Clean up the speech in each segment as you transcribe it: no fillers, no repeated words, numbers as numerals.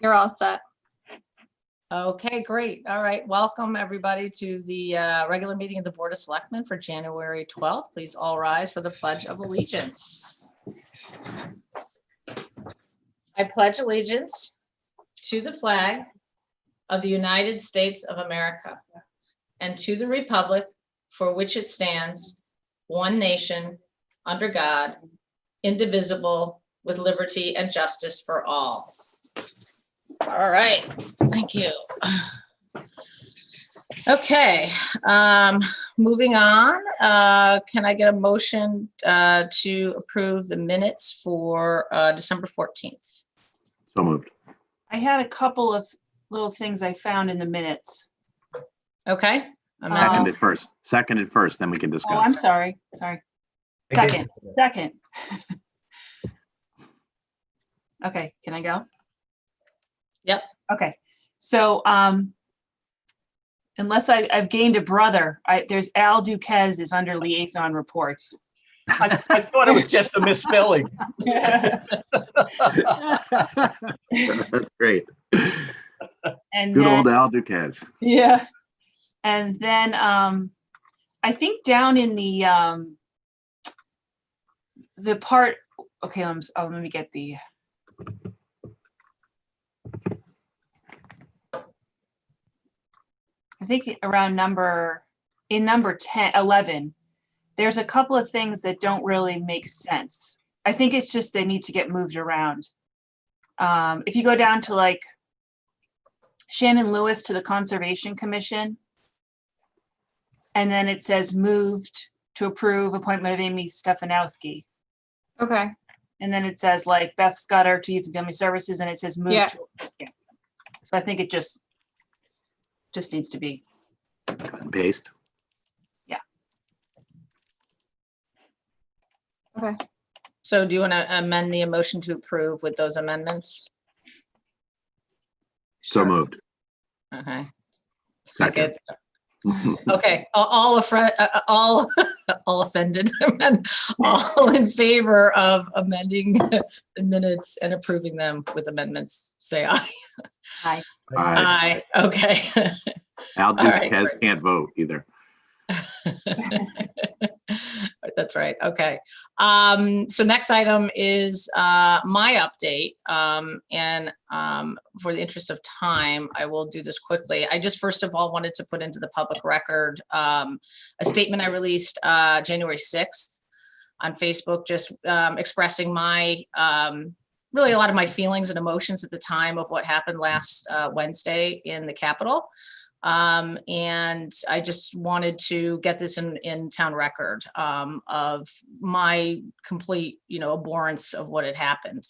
You're all set. Okay, great. All right. Welcome, everybody, to the regular meeting of the Board of Selectmen for January 12th. Please all rise for the Pledge of Allegiance. I pledge allegiance to the flag of the United States of America and to the republic for which it stands, one nation, under God, indivisible, with liberty and justice for all. All right, thank you. Okay, moving on. Can I get a motion to approve the minutes for December 14th? So moved. I had a couple of little things I found in the minutes. Okay. Seconded first, then we can discuss. Oh, I'm sorry. Second. Okay, can I go? Yep. Okay, so unless I've gained a brother, there's Al Duquesne is under liaison reports. I thought it was just a misspelling. That's great. And Good then, old Al Duquesne. yeah. And then I think down in the part, okay, let me get the, I think around number 11, there's a couple of things that don't really make sense. I think it's just they need to get moved around. If you go down to like Shannon Lewis to the Conservation Commission, and then it says moved to approve appointment of Amy Stefanowski. Okay. And then it says like Beth Scudder to Youth and Family Services, and it says moved. Yeah. Yeah. So I think it just needs to be. Cut and paste. Yeah. Okay. So do you want to amend the motion to approve with those amendments? So moved. Okay. Second. Okay, all offended, all in favor of amending the minutes and approving them with amendments, say aye. Aye. Aye, okay. Al All right, Duquesne great. can't vote either. That's right. Okay. So next item is my update. For the interest of time, I will do this quickly. I just first of all wanted to put into the public record a statement I released January 6th on Facebook, just expressing my really a lot of my feelings and emotions at the time of what happened last Wednesday in the Capitol. And I just wanted to get this in town record of my complete, abhorrence of what had happened.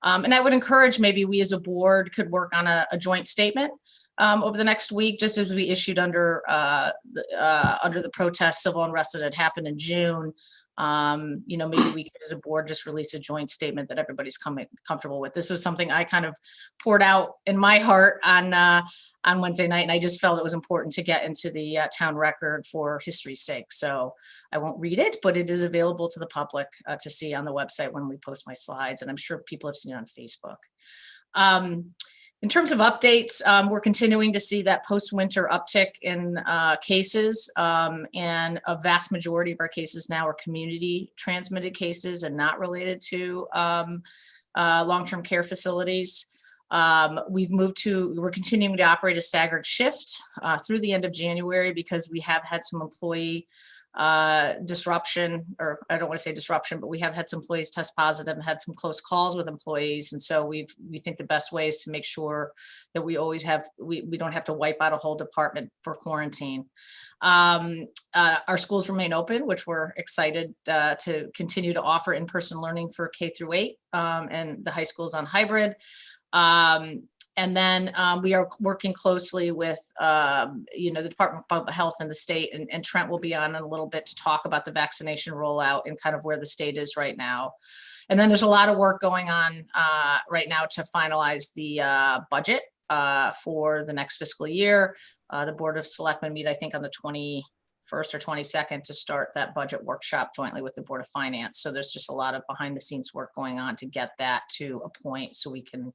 And I would encourage maybe we as a board could work on a joint statement over the next week, just as we issued under the protest civil unrest that had happened in June. Maybe we could as a board just release a joint statement that everybody's comfortable with. This was something I kind of poured out in my heart on Wednesday night, and I just felt it was important to get into the town record for history's sake. So I won't read it, but it is available to the public to see on the website when we post my slides, and I'm sure people have seen it on Facebook. In terms of updates, we're continuing to see that post-winter uptick in cases, and a vast majority of our cases now are community transmitted cases and not related to long-term care facilities. We're continuing to operate a staggered shift through the end of January because we have had some employee disruption, or I don't want to say disruption, but we have had some employees test positive and had some close calls with employees. And so we think the best way is to make sure that we always have, we don't have to wipe out a whole department for quarantine. Our schools remain open, which we're excited to continue to offer in-person learning for K through 8, and the high schools on hybrid. And then we are working closely with, the Department of Public Health and the state, and Trent will be on in a little bit to talk about the vaccination rollout and kind of where the state is right now. And then there's a lot of work going on right now to finalize the budget for the next fiscal year. The Board of Selectmen meet, I think, on the 21st or 22nd to start that budget workshop jointly with the Board of Finance. So there's just a lot of behind the scenes work going on to get that to a point so we can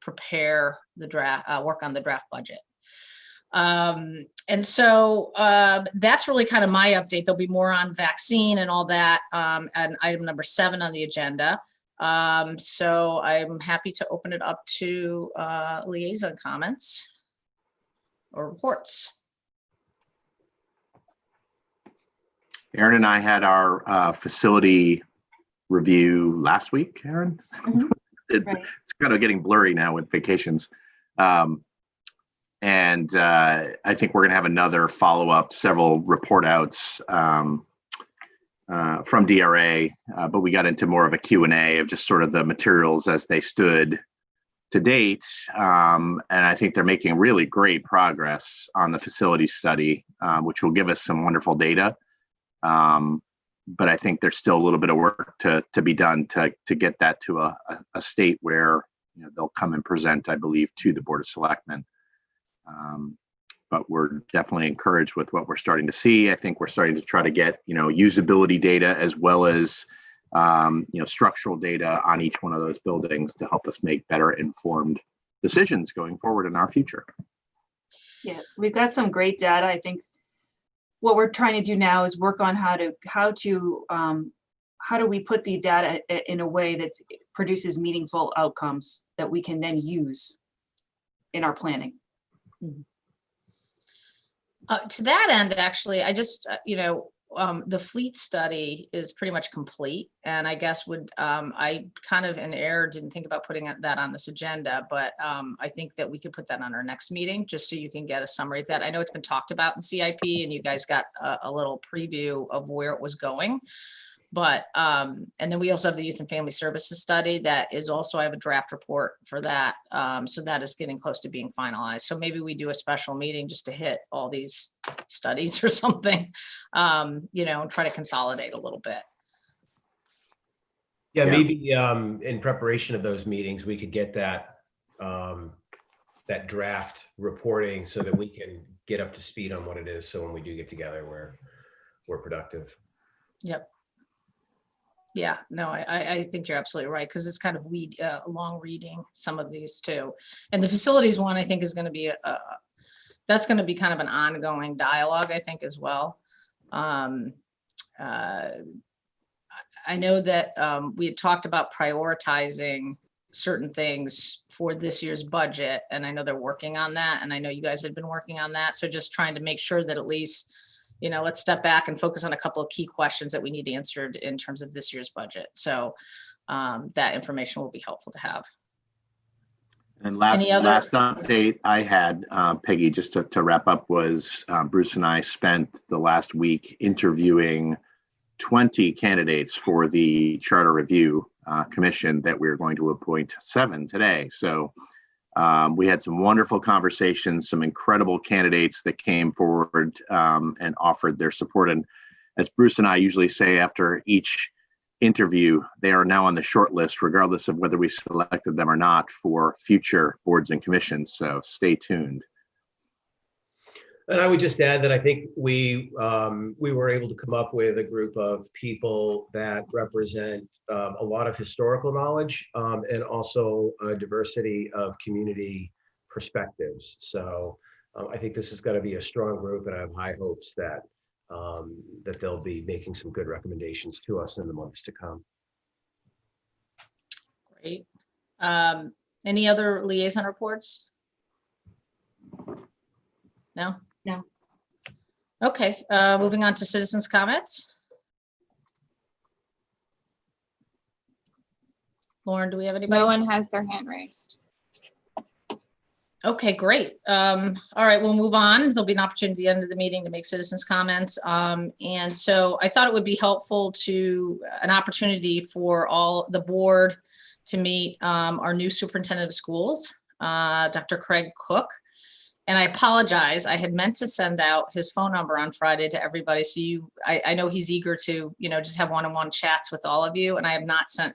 prepare the draft, work on the draft budget. And so that's really kind of my update. There'll be more on vaccine and all that, and item number 7 on the agenda. So I'm happy to open it up to liaison comments or reports. Aaron and I had our facility review last week, Aaron. Mhm. It's kind of getting blurry now with vacations. And I think we're going to have another follow-up, several report outs from DRA, but we got into more of a Q&A of just sort of the materials as they stood to date. And I think they're making really great progress on the facility study, which will give us some wonderful data. But I think there's still a little bit of work to be done to get that to a state where, you know, they'll come and present, I believe, to the Board of Selectmen. But we're definitely encouraged with what we're starting to see. I think we're starting to try to get, you know, usability data as well as, you know, structural data on each one of those buildings to help us make better informed decisions going forward in our future. Yeah, we've got some great data. I think what we're trying to do now is work on how do we put the data in a way that produces meaningful outcomes that we can then use in our planning. To that end, actually, I just, you know, the fleet study is pretty much complete. And I guess I kind of in error didn't think about putting that on this agenda, but I think that we could put that on our next meeting, just so you can get a summary of that. I know it's been talked about in CIP and you guys got a little preview of where it was going. But, and then we also have the Youth and Family Services study that is also, I have a draft report for that. So that is getting close to being finalized. So maybe we do a special meeting just to hit all these studies or something, you know, and try to consolidate a little bit. Yeah, Yeah. maybe in preparation of those meetings, we could get that that draft reporting so that we can get up to speed on what it is. So when we do get together, we're productive. Yep. Yeah, no, I think you're absolutely right, because it's kind of long reading some of these too. And the facilities one, I think, is going to be that's going to be kind of an ongoing dialogue, I think, as well. I know that we had talked about prioritizing certain things for this year's budget, and I know they're working on that, and I know you guys had been working on that. So just trying to make sure that at least, you know, let's step back and focus on a couple of key questions that we need answered in terms of this year's budget. So that information will be helpful to have. And last Any other- last update I had, Peggy, just to wrap up, was Bruce and I spent the last week interviewing 20 candidates for the Charter Review Commission that we're going to appoint 7 today. So we had some wonderful conversations, some incredible candidates that came forward and offered their support. And as Bruce and I usually say after each interview, they are now on the short list, regardless of whether we selected them or not, for future boards and commissions. So stay tuned. And I would just add that I think we were able to come up with a group of people that represent a lot of historical knowledge and also a diversity of community perspectives. So I think this is going to be a strong group, and I have high hopes that that they'll be making some good recommendations to us in the months to come. Great. Any other liaison reports? No? No. Okay, moving on to citizens' comments. Lauren, do we have anybody? No one has their hand raised. Okay, great. All right, we'll move on. There'll be an opportunity at the end of the meeting to make citizens' comments. And so I thought it would be helpful an opportunity for all the board to meet our new superintendent of schools, Dr. Craig Cook. And I apologize, I had meant to send out his phone number on Friday to everybody. So I know he's eager to, you know, just have one-on-one chats with all of you. And I have not sent,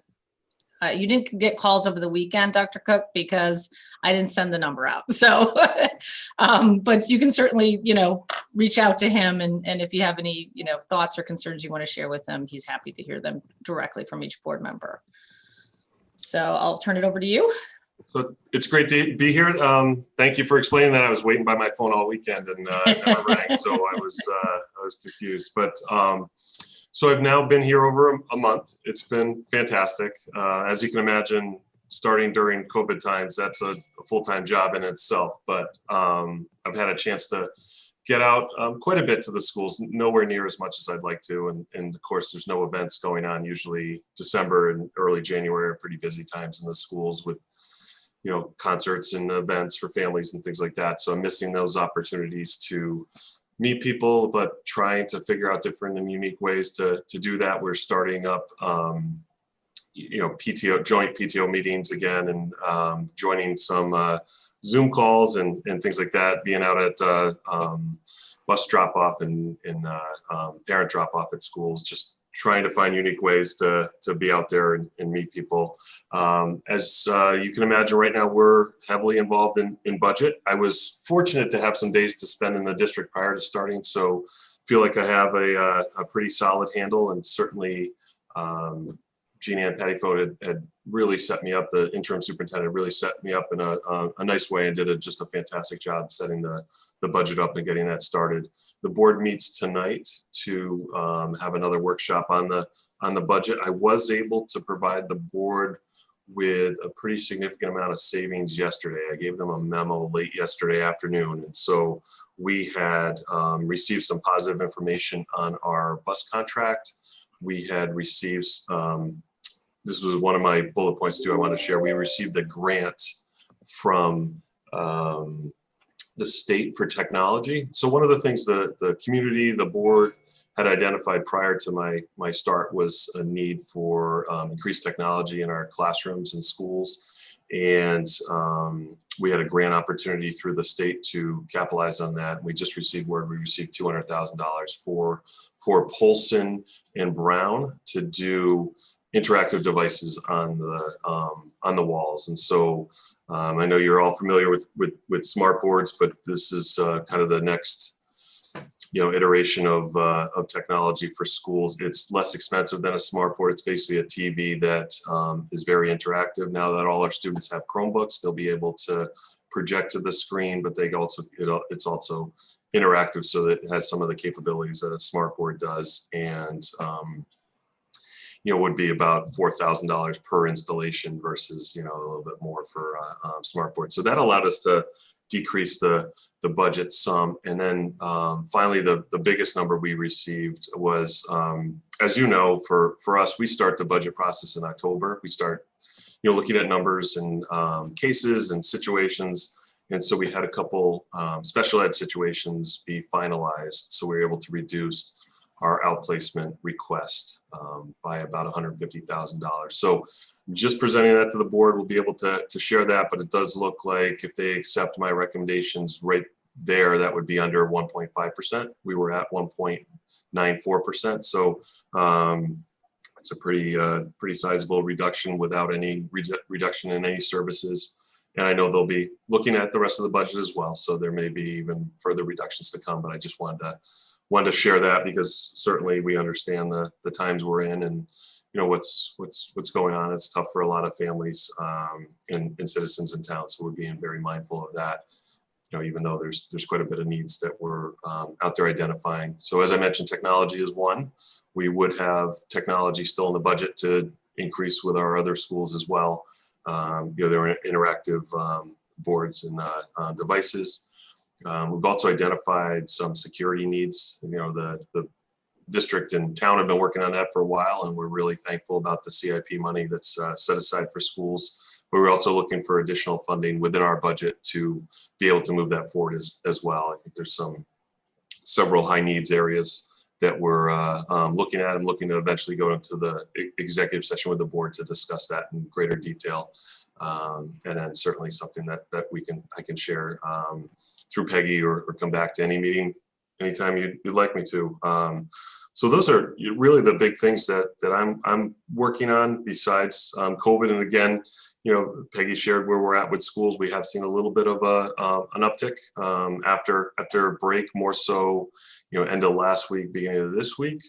you didn't get calls over the weekend, Dr. Cook, because I didn't send the number out. So, but you can certainly, you know, reach out to him, and if you have any, thoughts or concerns you want to share with him, he's happy to hear them directly from each board member. So I'll turn it over to you. So it's great to be here. Thank you for explaining that. I was waiting by my phone all weekend and it never rang, so I was confused. But so I've now been here over a month. It's been fantastic. As you can imagine, starting during COVID times, that's a full-time job in itself. But I've had a chance to get out quite a bit to the schools, nowhere near as much as I'd like to. And of course, there's no events going on. Usually December and early January are pretty busy times in the schools with concerts and events for families and things like that. So I'm missing those opportunities to meet people, but trying to figure out different and unique ways to do that. We're starting up, PTO, joint PTO meetings again, and joining some Zoom calls and things like that, being out at bus drop off and parent drop off at schools, just trying to find unique ways to be out there and meet people. As you can imagine, right now we're heavily involved in budget. I was fortunate to have some days to spend in the district prior to starting, so feel like I have a pretty solid handle, and certainly Jean Ann Pettifote had really set me up. The interim superintendent really set me up in a nice way and did just a fantastic job setting the budget up and getting that started. The board meets tonight to have another workshop on the budget. I was able to provide the board with a pretty significant amount of savings yesterday. I gave them a memo late yesterday afternoon, and so we had received some positive information on our bus contract. We had received this was one of my bullet points too I want to share. We received a grant from the state for technology. So one of the things the community, the board had identified prior to my start was a need for increased technology in our classrooms and schools. And we had a grant opportunity through the state to capitalize on that. We just received word we received $200,000 for Polson and Brown to do interactive devices on the walls. And so I know you're all familiar with smart boards, but this is kind of the next iteration of technology for schools. It's less expensive than a smart board. It's basically a TV that is very interactive. Now that all our students have Chromebooks, they'll be able to project to the screen, but it's also interactive, so that it has some of the capabilities that a smart board does, and would be about $4,000 per installation versus a little bit more for a smart board. So that allowed us to decrease the budget some. And then finally, the biggest number we received was, as you know, for us, we start the budget process in October. We start looking at numbers and cases and situations. And so we had a couple special ed situations be finalized. So we were able to reduce our outplacement request by about $150,000. So just presenting that to the board, we'll be able to share that, but it does look like if they accept my recommendations right there, that would be under 1.5%. We were at 1.94%. So it's a pretty sizable reduction without any reduction in any services. And I know they'll be looking at the rest of the budget as well. So there may be even further reductions to come, but I just wanted to share that, because certainly we understand the times we're in, and what's going on. It's tough for a lot of families and citizens in town. So we're being very mindful of that. Even though there's quite a bit of needs that we're out there identifying. So as I mentioned, technology is one. We would have technology still in the budget to increase with our other schools as well. There are interactive boards and devices. We've also identified some security needs. The district and town have been working on that for a while, and we're really thankful about the CIP money that's set aside for schools. But we're also looking for additional funding within our budget to be able to move that forward as well. I think there's several high needs areas that we're looking at, and looking to eventually go into the executive session with the board to discuss that in greater detail. And then certainly something that I can share through Peggy or come back to any meeting anytime you'd like me to. So those are really the big things that I'm working on besides COVID. And again, Peggy shared where we're at with schools. We have seen a little bit of an uptick after a break, more so, end of last week, beginning of this week.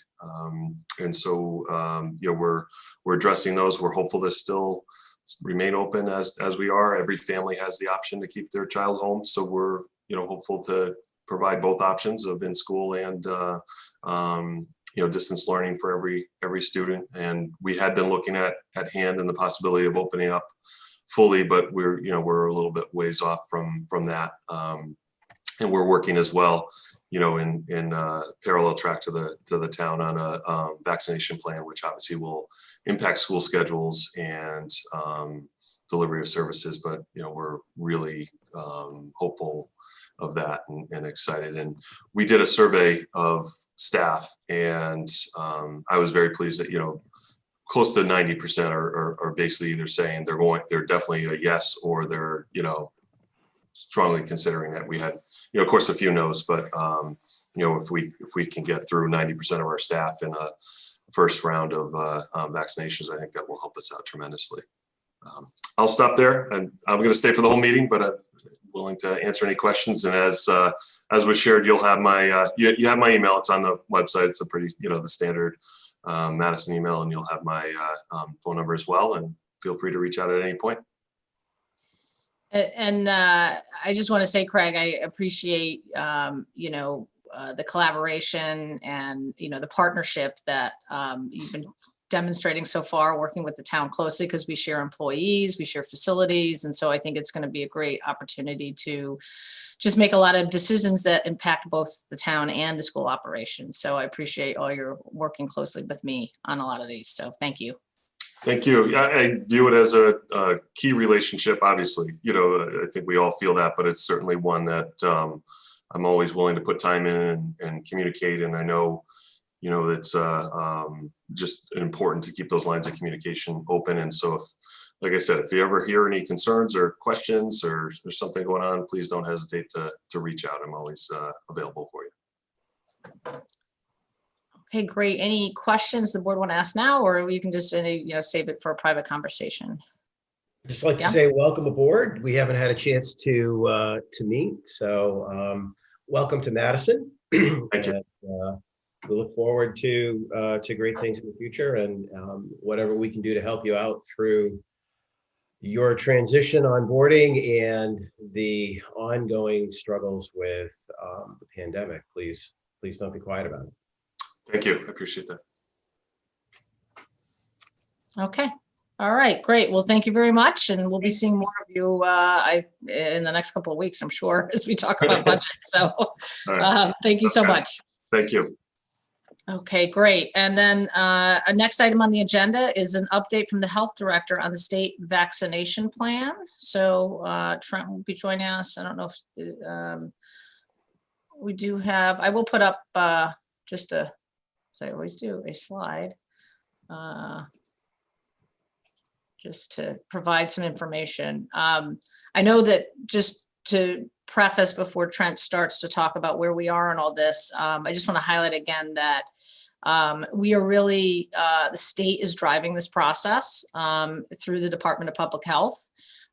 And so, we're addressing those. We're hopeful to still remain open as we are. Every family has the option to keep their child home. So we're, hopeful to provide both options of in school and, distance learning for every student. And we had been looking at hand and the possibility of opening up fully, but we're a little bit ways off from that. And we're working as well, in parallel track to the town on a vaccination plan, which obviously will impact school schedules and delivery of services. But we're really hopeful of that and excited. And we did a survey of staff, and I was very pleased that close to 90% are basically either saying they're definitely a yes, or they're strongly considering that. We had of course a few no's, but if we can get through 90% of our staff in a first round of vaccinations, I think that will help us out tremendously. I'll stop there, and I'm going to stay for the whole meeting, but I'm willing to answer any questions. And as was shared, you'll have my you have my email. It's on the website. It's a pretty the standard Madison email, and you'll have my phone number as well. And feel free to reach out at any point. And I just want to say, Craig, I appreciate, the collaboration and, the partnership that you've been demonstrating so far, working with the town closely, because we share employees, we share facilities. And so I think it's going to be a great opportunity to just make a lot of decisions that impact both the town and the school operations. So I appreciate all your working closely with me on a lot of these. So thank you. Thank you. I view it as a key relationship, obviously. I think we all feel that, but it's certainly one that I'm always willing to put time in and communicate. And I know, it's just important to keep those lines of communication open. And so, like I said, if you ever hear any concerns or questions or there's something going on, please don't hesitate to reach out. I'm always available for you. Okay, great. Any questions the board want to ask now, or you can just save it for a private conversation? I'd just like to say welcome aboard. We haven't had a chance to meet, so welcome to Madison. Thank you. We look forward to great things in the future, and whatever we can do to help you out through your transition onboarding and the ongoing struggles with the pandemic. Please don't be quiet about it. Thank you. I appreciate that. Okay. All right, great. Well, thank you very much. And we'll be seeing more of you in the next couple of weeks, I'm sure, as we talk about budget. So thank you so much. Thank you. Okay, great. And then our next item on the agenda is an update from the health director on the state vaccination plan. So Trent will be joining us. I don't know if we do have, I will put up just a, as I always do, a slide just to provide some information. I know that, just to preface before Trent starts to talk about where we are and all this, I just want to highlight again that we are really, the state is driving this process through the Department of Public Health.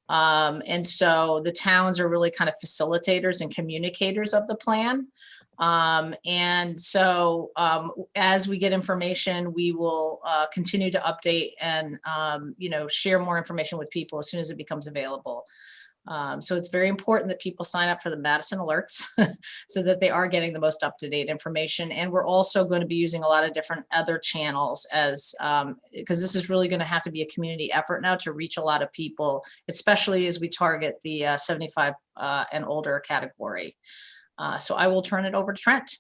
And so the towns are really kind of facilitators and communicators of the plan. And so as we get information, we will continue to update and, share more information with people as soon as it becomes available. So it's very important that people sign up for the Madison alerts so that they are getting the most up-to-date information. And we're also going to be using a lot of different other channels as, because this is really going to have to be a community effort now to reach a lot of people, especially as we target the 75 and older category. So I will turn it over to Trent.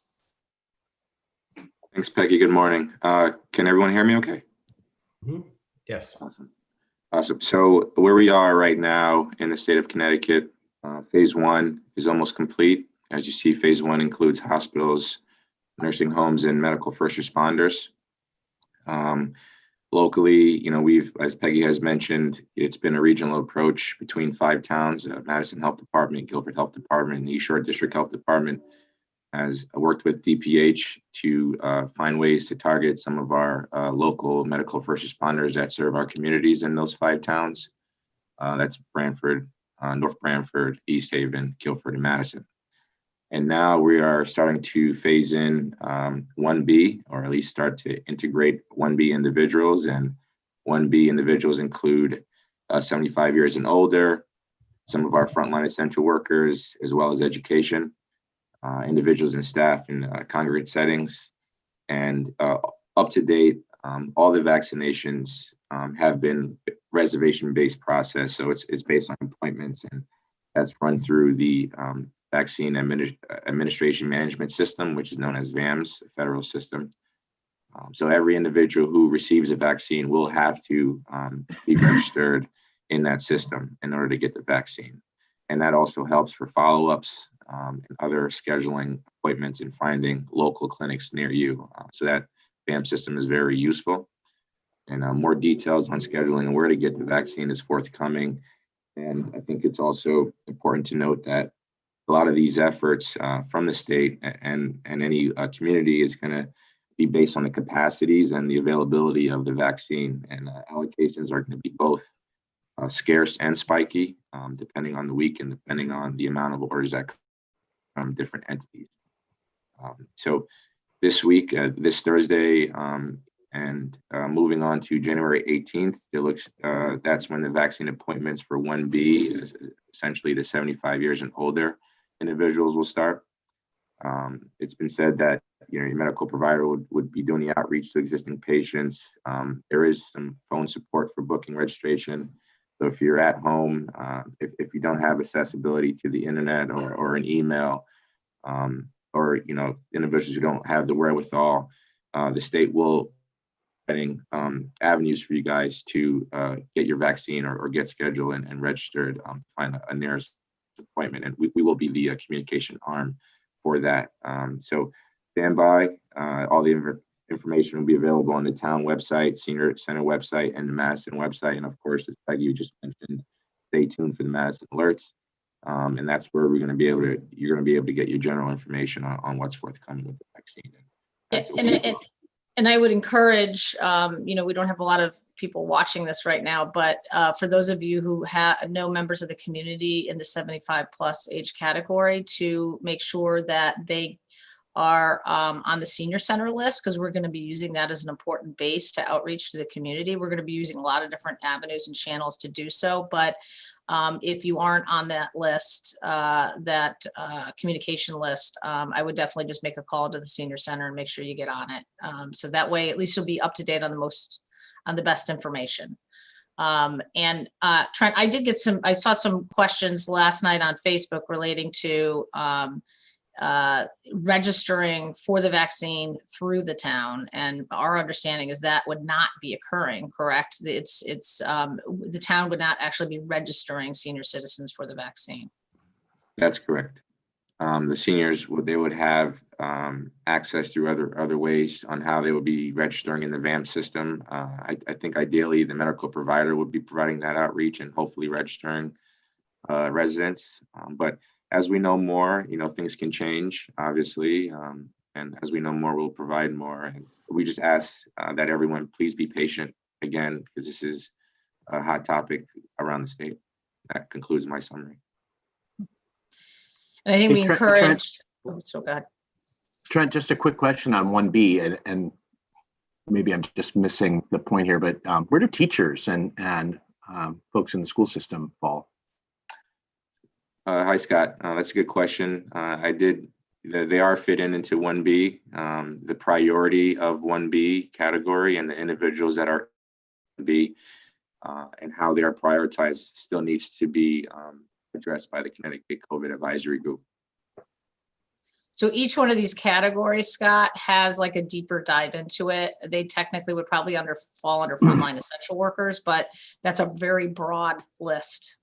Thanks, Peggy. Good morning. Can everyone hear me okay? Mm-hmm. Yes. Awesome. So where we are right now in the state of Connecticut, phase 1 is almost complete. As you see, phase 1 includes hospitals, nursing homes, and medical first responders. Locally, we've, as Peggy has mentioned, it's been a regional approach between 5 towns, Madison Health Department, Guilford Health Department, and East Shore District Health Department. has worked with DPH to find ways to target some of our local medical first responders that serve our communities in those 5 towns. That's Brantford, North Brantford, East Haven, Guilford, and Madison. And now we are starting to phase in 1B, or at least start to integrate 1B individuals. And 1B individuals include 75 years and older, some of our frontline essential workers, as well as education, individuals and staff in congregate settings. And up to date, all the vaccinations have been reservation-based process. So it's based on appointments, and that's run through the Vaccine Administration Management System, which is known as VAMS, the federal system. So every individual who receives a vaccine will have to be registered in that system in order to get the vaccine. And that also helps for follow-ups and other scheduling appointments and finding local clinics near you. So that VAM system is very useful. And more details on scheduling and where to get the vaccine is forthcoming. And I think it's also important to note that a lot of these efforts from the state and any community is going to be based on the capacities and the availability of the vaccine. And allocations are going to be both scarce and spiky, depending on the week and depending on the amount of orders that come from different entities. So this week, this Thursday, and moving on to January 18th, it looks that's when the vaccine appointments for 1B, essentially the 75 years and older individuals, will start. It's been said that your medical provider would be doing the outreach to existing patients. There is some phone support for booking registration. So if you're at home, if you don't have accessibility to the internet or an email, or individuals who don't have the wherewithal, the state will setting avenues for you guys to get your vaccine or get scheduled and registered to find a nearest appointment. And we will be the communication arm for that. So stand by. All the information will be available on the town website, senior center website, and the Madison website. And of course, as Peggy you just mentioned, stay tuned for the Madison alerts. And that's where you're going to be able to get your general information on what's forthcoming with the vaccine. And I would encourage, we don't have a lot of people watching this right now, but for those of you who know members of the community in the 75 plus age category, to make sure that they are on the senior center list, because we're going to be using that as an important base to outreach to the community. We're going to be using a lot of different avenues and channels to do so. But if you aren't on that list, communication list, I would definitely just make a call to the senior center and make sure you get on it. So that way, at least you'll be up to date on the best information. And Trent, I saw some questions last night on Facebook relating to registering for the vaccine through the town, and our understanding is that would not be occurring. Correct? It's the town would not actually be registering senior citizens for the vaccine. That's correct. The seniors would have access through other ways on how they would be registering in the VAM system. I think ideally the medical provider would be providing that outreach and hopefully registering residents. But as we know more, things can change, obviously. And as we know more, we'll provide more. And we just ask that everyone please be patient again, because this is a hot topic around the state. That concludes my summary. And I think we Trent, encourage, so go ahead. Trent, just a quick question on 1B, and maybe I'm just missing the point here, but where do teachers and folks in the school system fall? Hi, Scott. That's a good question. They are fit into 1B. The priority of 1B category and the individuals that are 1B and how they are prioritized still needs to be addressed by the Connecticut COVID Advisory Group. So each one of these categories, Scott, has like a deeper dive into it. They technically would probably fall under frontline essential workers, but that's a very broad list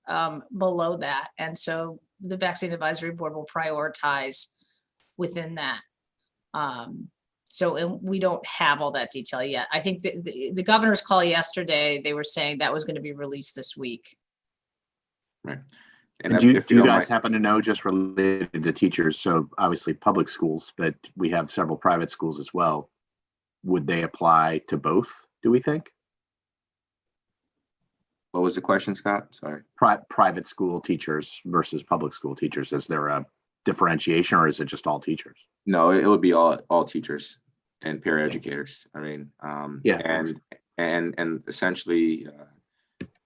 below that. And so the Vaccine Advisory Board will prioritize within that. So we don't have all that detail yet. I think the governor's call yesterday, they were saying that was going to be released this week. Right. And do you if don't guys mind- happen to know, just related to teachers, so obviously public schools, but we have several private schools as well. Would they apply to both, do we think? What was the question, Scott? Sorry. Private school teachers versus public school teachers, is there a differentiation or is it just all teachers? No, it would be all teachers and paraeducators. I mean, Yeah. and essentially,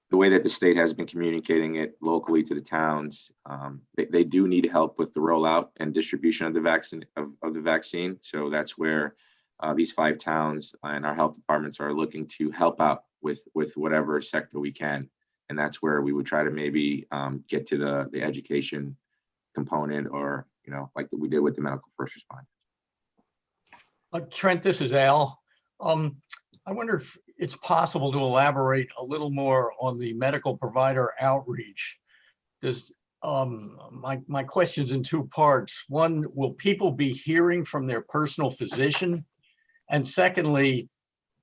the way that the state has been communicating it locally to the towns, they do need help with the rollout and distribution of the vaccine. So that's where these 5 towns and our health departments are looking to help out with whatever sector we can, and that's where we would try to maybe get to the education component, or like we did with the medical first responders. Trent, this is Al. I wonder if it's possible to elaborate a little more on the medical provider outreach. My question's in 2 parts. One, will people be hearing from their personal physician? And secondly,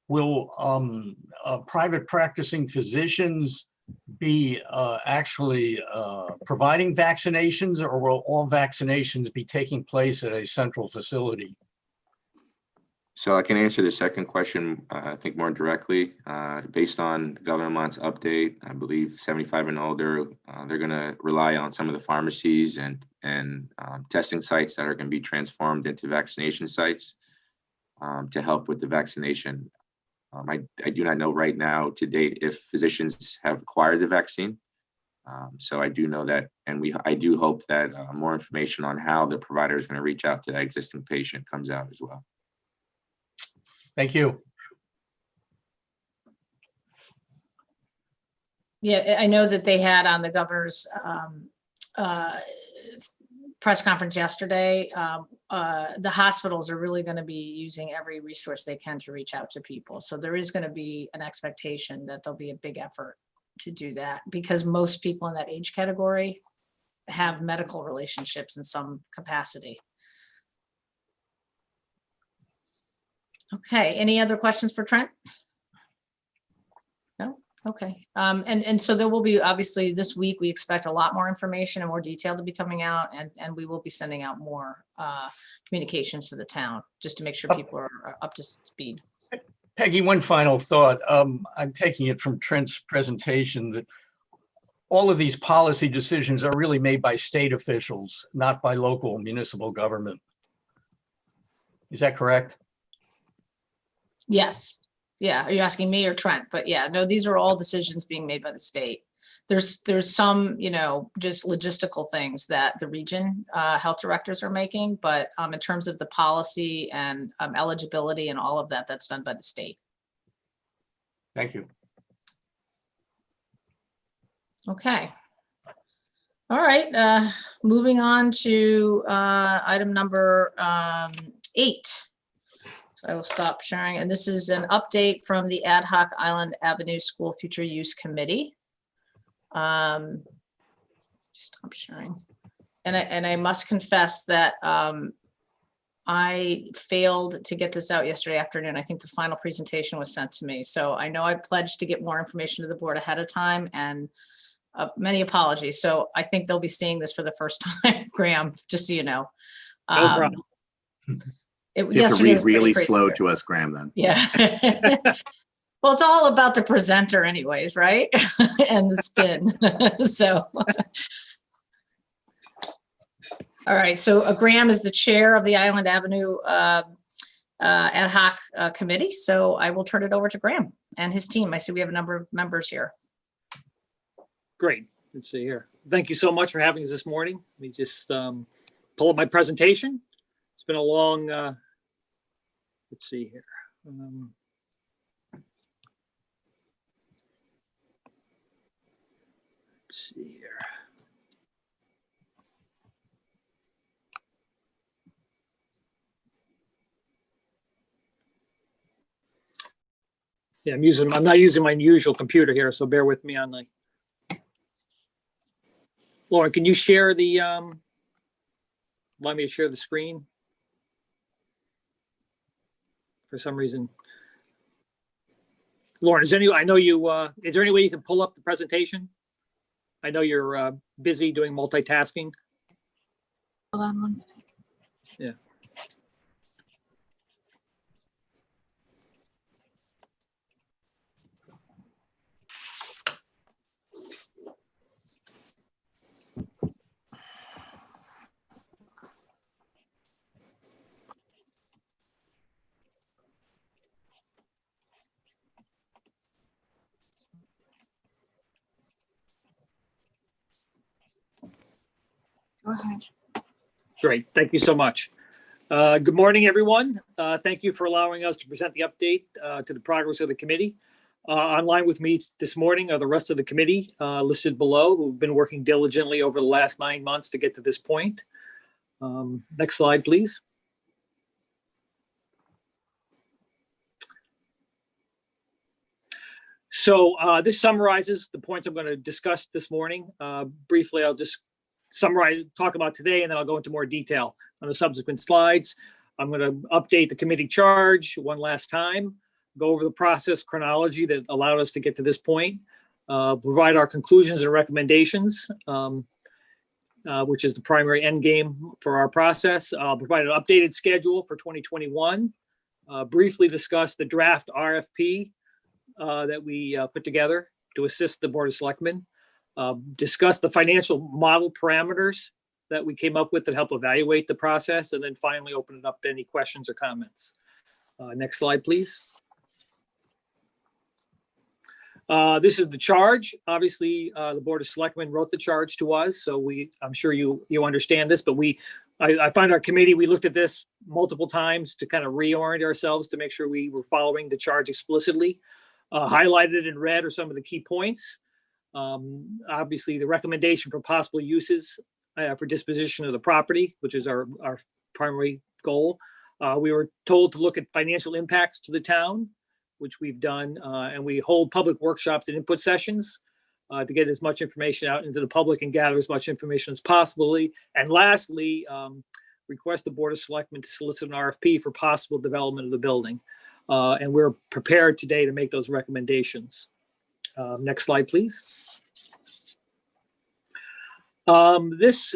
will private practicing physicians be actually providing vaccinations, or will all vaccinations be taking place at a central facility? So I can answer the second question, I think more directly. Based on Governor Mont's update, I believe 75 and older, they're going to rely on some of the pharmacies and testing sites that are going to be transformed into vaccination sites to help with the vaccination. I do not know right now to date if physicians have acquired the vaccine. So I do know that, and I do hope that more information on how the provider is going to reach out to that existing patient comes out as well. Thank you. Yeah, I know that they had on the governor's press conference yesterday, the hospitals are really going to be using every resource they can to reach out to people. So there is going to be an expectation that there'll be a big effort to do that, because most people in that age category have medical relationships in some capacity. Okay, any other questions for Trent? No? Okay. And so there will be, obviously this week, we expect a lot more information and more detail to be coming out, and we will be sending out more communications to the town just to make sure people are up to speed. Peggy, one final thought. I'm taking it from Trent's presentation that all of these policy decisions are really made by state officials, not by local municipal government. Is that correct? Yes. Yeah. Are you asking me or Trent? But yeah, no, these are all decisions being made by the state. There's some, just logistical things that the region health directors are making, but in terms of the policy and eligibility and all of that, that's done by the state. Thank you. Okay. All right. Moving on to item number 8. So I will stop sharing. And this is an update from the Ad Hoc Island Avenue School Future Use Committee. Just stop sharing. And I must confess that I failed to get this out yesterday afternoon. I think the final presentation was sent to me. So I know I pledged to get more information to the board ahead of time, and many apologies. So I think they'll be seeing this for the first time, Graham, just so you know. No problem. You have to read really slow to us, Graham, then. Yeah. Well, it's all about the presenter anyways, right? And the spin. So. All right. So Graham is the chair of the Island Avenue Ad Hoc Committee. So I will turn it over to Graham and his team. I see we have a number of members here. Great. Let's see here. Thank you so much for having us this morning. Let me just pull up my presentation. It's been a long, let's see here. Let's see here. Yeah, I'm not using my usual computer here, so bear with me on the. Lauren, can you share the, allow me to share the screen? For some reason. Lauren, I know you, is there any way you can pull up the presentation? I know you're busy doing multitasking. Hold on 1 minute. Yeah. Go ahead. Great. Thank you so much. Good morning, everyone. Thank you for allowing us to present the update to the progress of the committee. Online with me this morning are the rest of the committee listed below, who've been working diligently over the last 9 months to get to this point. Next slide, please. So this summarizes the points I'm going to discuss this morning. Briefly, I'll just summarize, talk about today, and then I'll go into more detail on the subsequent slides. I'm going to update the committee charge one last time, go over the process chronology that allowed us to get to this point, provide our conclusions and recommendations, which is the primary end game for our process. I'll provide an updated schedule for 2021, briefly discuss the draft RFP that we put together to assist the Board of Selectmen, discuss the financial model parameters that we came up with that help evaluate the process, and then finally open it up to any questions or comments. Next slide, please. This is the charge. Obviously, the Board of Selectmen wrote the charge to us, so I'm sure you understand this, but I find our committee, we looked at this multiple times to kind of reorient ourselves to make sure we were following the charge explicitly. Highlighted in red are some of the key points. Obviously, the recommendation for possible uses for disposition of the property, which is our primary goal. We were told to look at financial impacts to the town, which we've done, and we hold public workshops and input sessions to get as much information out into the public and gather as much information as possible. And lastly, request the Board of Selectmen to solicit an RFP for possible development of the building. And we're prepared today to make those recommendations. Next slide, please. This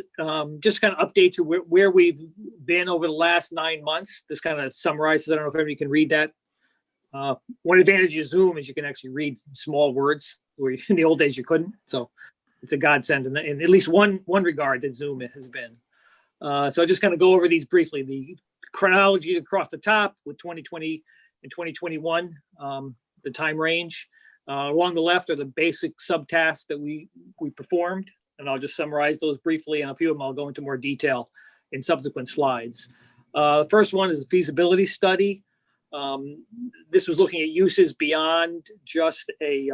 just kind of updates you where we've been over the last 9 months. This kind of summarizes, I don't know if everybody can read that. One advantage of Zoom is you can actually read small words, where in the old days you couldn't. So it's a godsend in at least one regard that Zoom has been. So I just kind of go over these briefly. The chronology across the top with 2020 and 2021, the time range. Along the left are the basic subtasks that we performed, and I'll just summarize those briefly, and a few of them I'll go into more detail in subsequent slides. The first one is the feasibility study. This was looking at uses beyond just a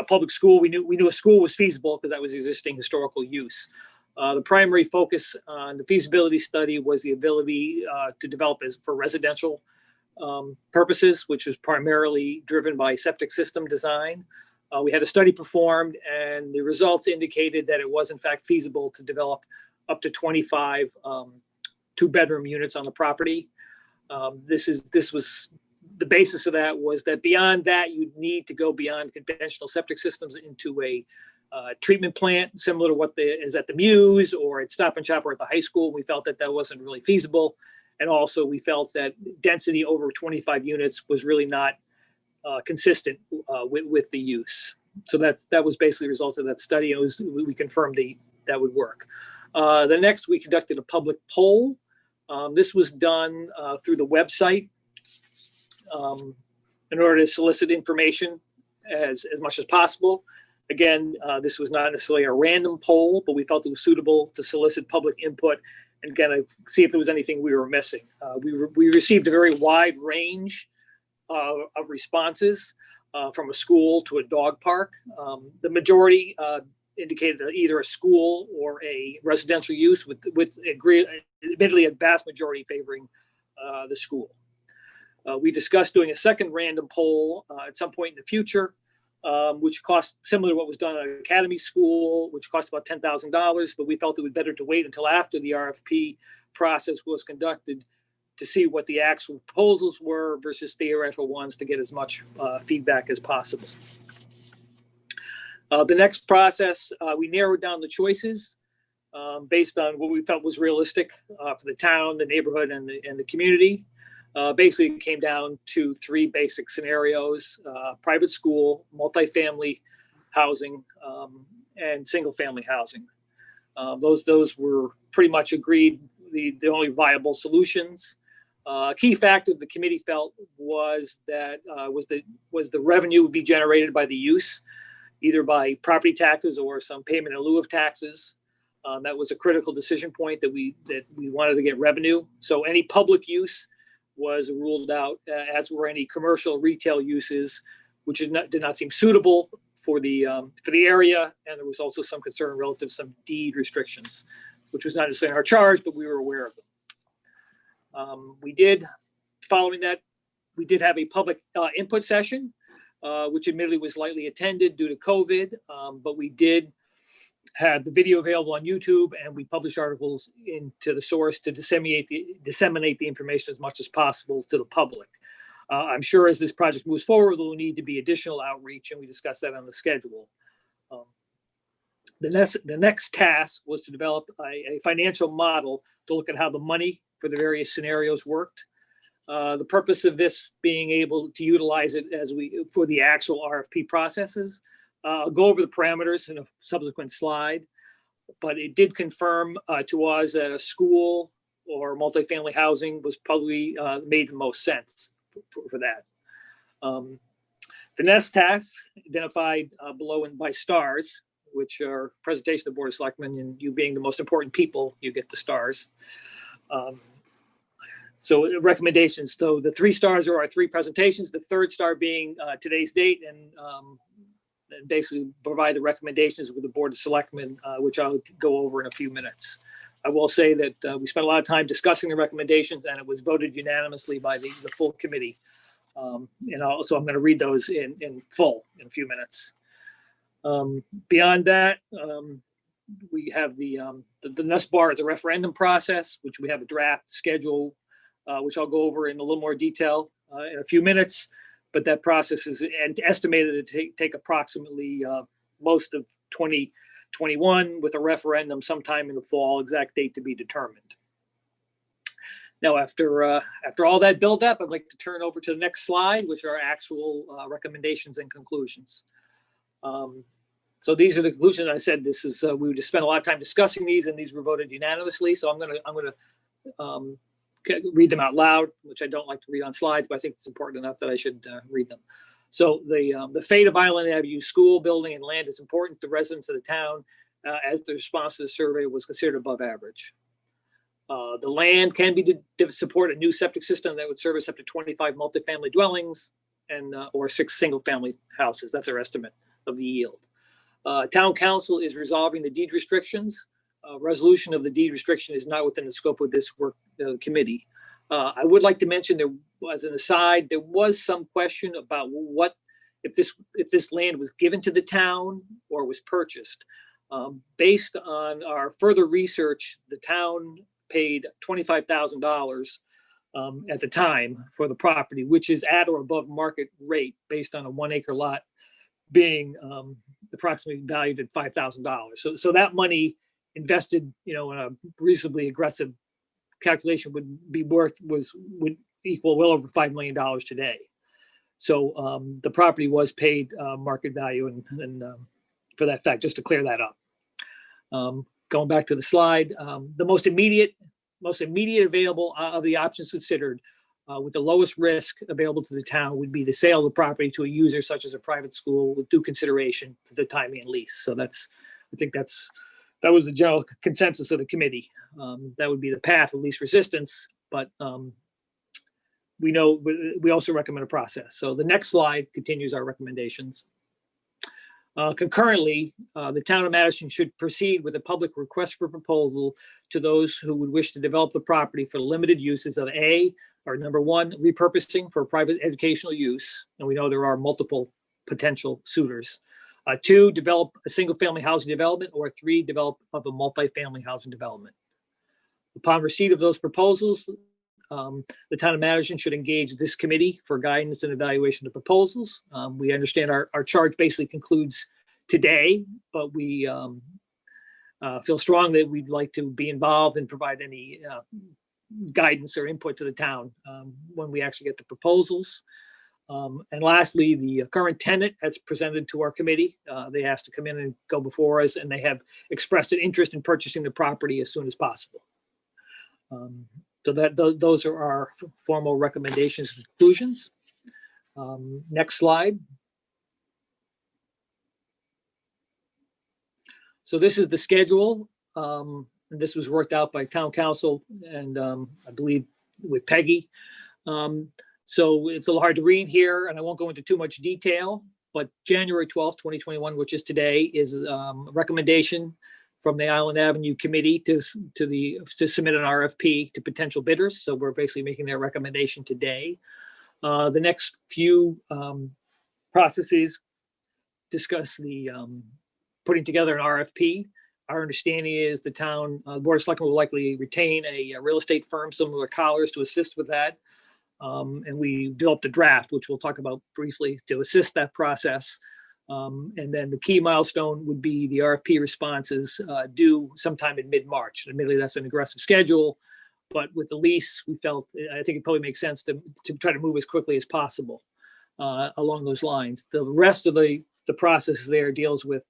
public school. We knew a school was feasible because that was existing historical use. The primary focus on the feasibility study was the ability to develop for residential purposes, which was primarily driven by septic system design. We had a study performed, and the results indicated that it was in fact feasible to develop up to 25 two-bedroom units on the property. This was the basis of that was that beyond that, you'd need to go beyond conventional septic systems into a treatment plant similar to what is at the Muse or at Stop and Shop or at the high school. We felt that wasn't really feasible. And also we felt that density over 25 units was really not consistent with the use. So that was basically the result of that study. We confirmed that would work. The next, we conducted a public poll. This was done through the website in order to solicit information as much as possible. Again, this was not necessarily a random poll, but we felt it was suitable to solicit public input and kind of see if there was anything we were missing. We received a very wide range of responses from a school to a dog park. The majority indicated either a school or a residential use with admittedly a vast majority favoring the school. We discussed doing a second random poll at some point in the future, which cost similar to what was done at an academy school, which cost about $10,000, but we felt it was better to wait until after the RFP process was conducted to see what the actual proposals were versus theoretical ones to get as much feedback as possible. The next process, we narrowed down the choices based on what we felt was realistic for the town, the neighborhood, and the community. Basically, it came down to 3 basic scenarios: private school, multifamily housing, and single-family housing. Those were pretty much agreed the only viable solutions. A key factor the committee felt was that was the revenue would be generated by the use, either by property taxes or some payment in lieu of taxes. That was a critical decision point that we wanted to get revenue. So any public use was ruled out, as were any commercial retail uses, which did not seem suitable for the area. And there was also some concern relative to some deed restrictions, which was not necessarily our charge, but we were aware of them. Following that, we did have a public input session, which admittedly was lightly attended due to COVID, but we did have the video available on YouTube, and we published articles into the source to disseminate the information as much as possible to the public. I'm sure as this project moves forward, there will need to be additional outreach, and we discussed that on the schedule. The next task was to develop a financial model to look at how the money for the various scenarios worked. The purpose of this being able to utilize it for the actual RFP processes. I'll go over the parameters in a subsequent slide, but it did confirm to us that a school or multifamily housing was probably made the most sense for that. The next task identified below and by stars, which are presentation of the Board of Selectmen, and you being the most important people, you get the stars. So recommendations. So the 3 stars are our 3 presentations, the 3rd star being today's date, and basically provide the recommendations with the Board of Selectmen, which I'll go over in a few minutes. I will say that we spent a lot of time discussing the recommendations, and it was voted unanimously by the full committee. And also I'm going to read those in full in a few minutes. Beyond that, we have the next bar is a referendum process, which we have a draft schedule, which I'll go over in a little more detail in a few minutes. But that process is estimated to take approximately most of 2021, with a referendum sometime in the fall, exact date to be determined. Now, after all that build up, I'd like to turn over to the next slide, which are actual recommendations and conclusions. So these are the conclusions. I said this is we just spent a lot of time discussing these, and these were voted unanimously. So I'm gonna read them out loud, which I don't like to read on slides, but I think it's important enough that I should read them. So the fate of Island Avenue School building and land is important to residents of the town, as the response to the survey was considered above average. The land can be to support a new septic system that would service up to 25 multifamily dwellings and or 6 single-family houses. That's our estimate of the yield. Town council is resolving the deed restrictions. Resolution of the deed restriction is not within the scope of this work committee. I would like to mention, there, as an aside, there was some question about what if this land was given to the town or was purchased. Based on our further research, the town paid $25,000 at the time for the property, which is at or above market rate based on a 1-acre lot being approximately valued at $5,000. So that money invested, in a reasonably aggressive calculation would equal well over $5 million today. So the property was paid market value, and for that fact, just to clear that up. Going back to the slide, the most immediate available of the options considered with the lowest risk available to the town would be the sale of the property to a user such as a private school with due consideration to the timing and lease. So that was the general consensus of the committee. That would be the path of least resistance, but we also recommend a process. So the next slide continues our recommendations. Concurrently, the town of Madison should proceed with a public request for proposal to those who would wish to develop the property for limited uses of number 1, repurposing for private educational use. And we know there are multiple potential suitors. 2, develop a single family housing development, or 3, develop of a multifamily housing development. Upon receipt of those proposals, the town of Madison should engage this committee for guidance and evaluation of proposals. We understand our charge basically concludes today, but we feel strong that we'd like to be involved and provide any guidance or input to the town when we actually get the proposals. And lastly, the current tenant has presented to our committee. They asked to come in and go before us, and they have expressed an interest in purchasing the property as soon as possible. So those are our formal recommendations and conclusions. Next slide. So this is the schedule. This was worked out by town council and I believe with Peggy. So it's a little hard to read here, and I won't go into too much detail, but January 12th, 2021, which is today, is a recommendation from the Island Avenue Committee to submit an RFP to potential bidders. So we're basically making their recommendation today. The next few processes discuss the putting together an RFP. Our understanding is the town Board of Selectmen will likely retain a real estate firm similar to Collars to assist with that. And we developed a draft, which we'll talk about briefly, to assist that process. And then the key milestone would be the RFP responses due sometime in mid-March. Admittedly, that's an aggressive schedule, but with the lease, I think it probably makes sense to try to move as quickly as possible along those lines. The rest of the process there deals with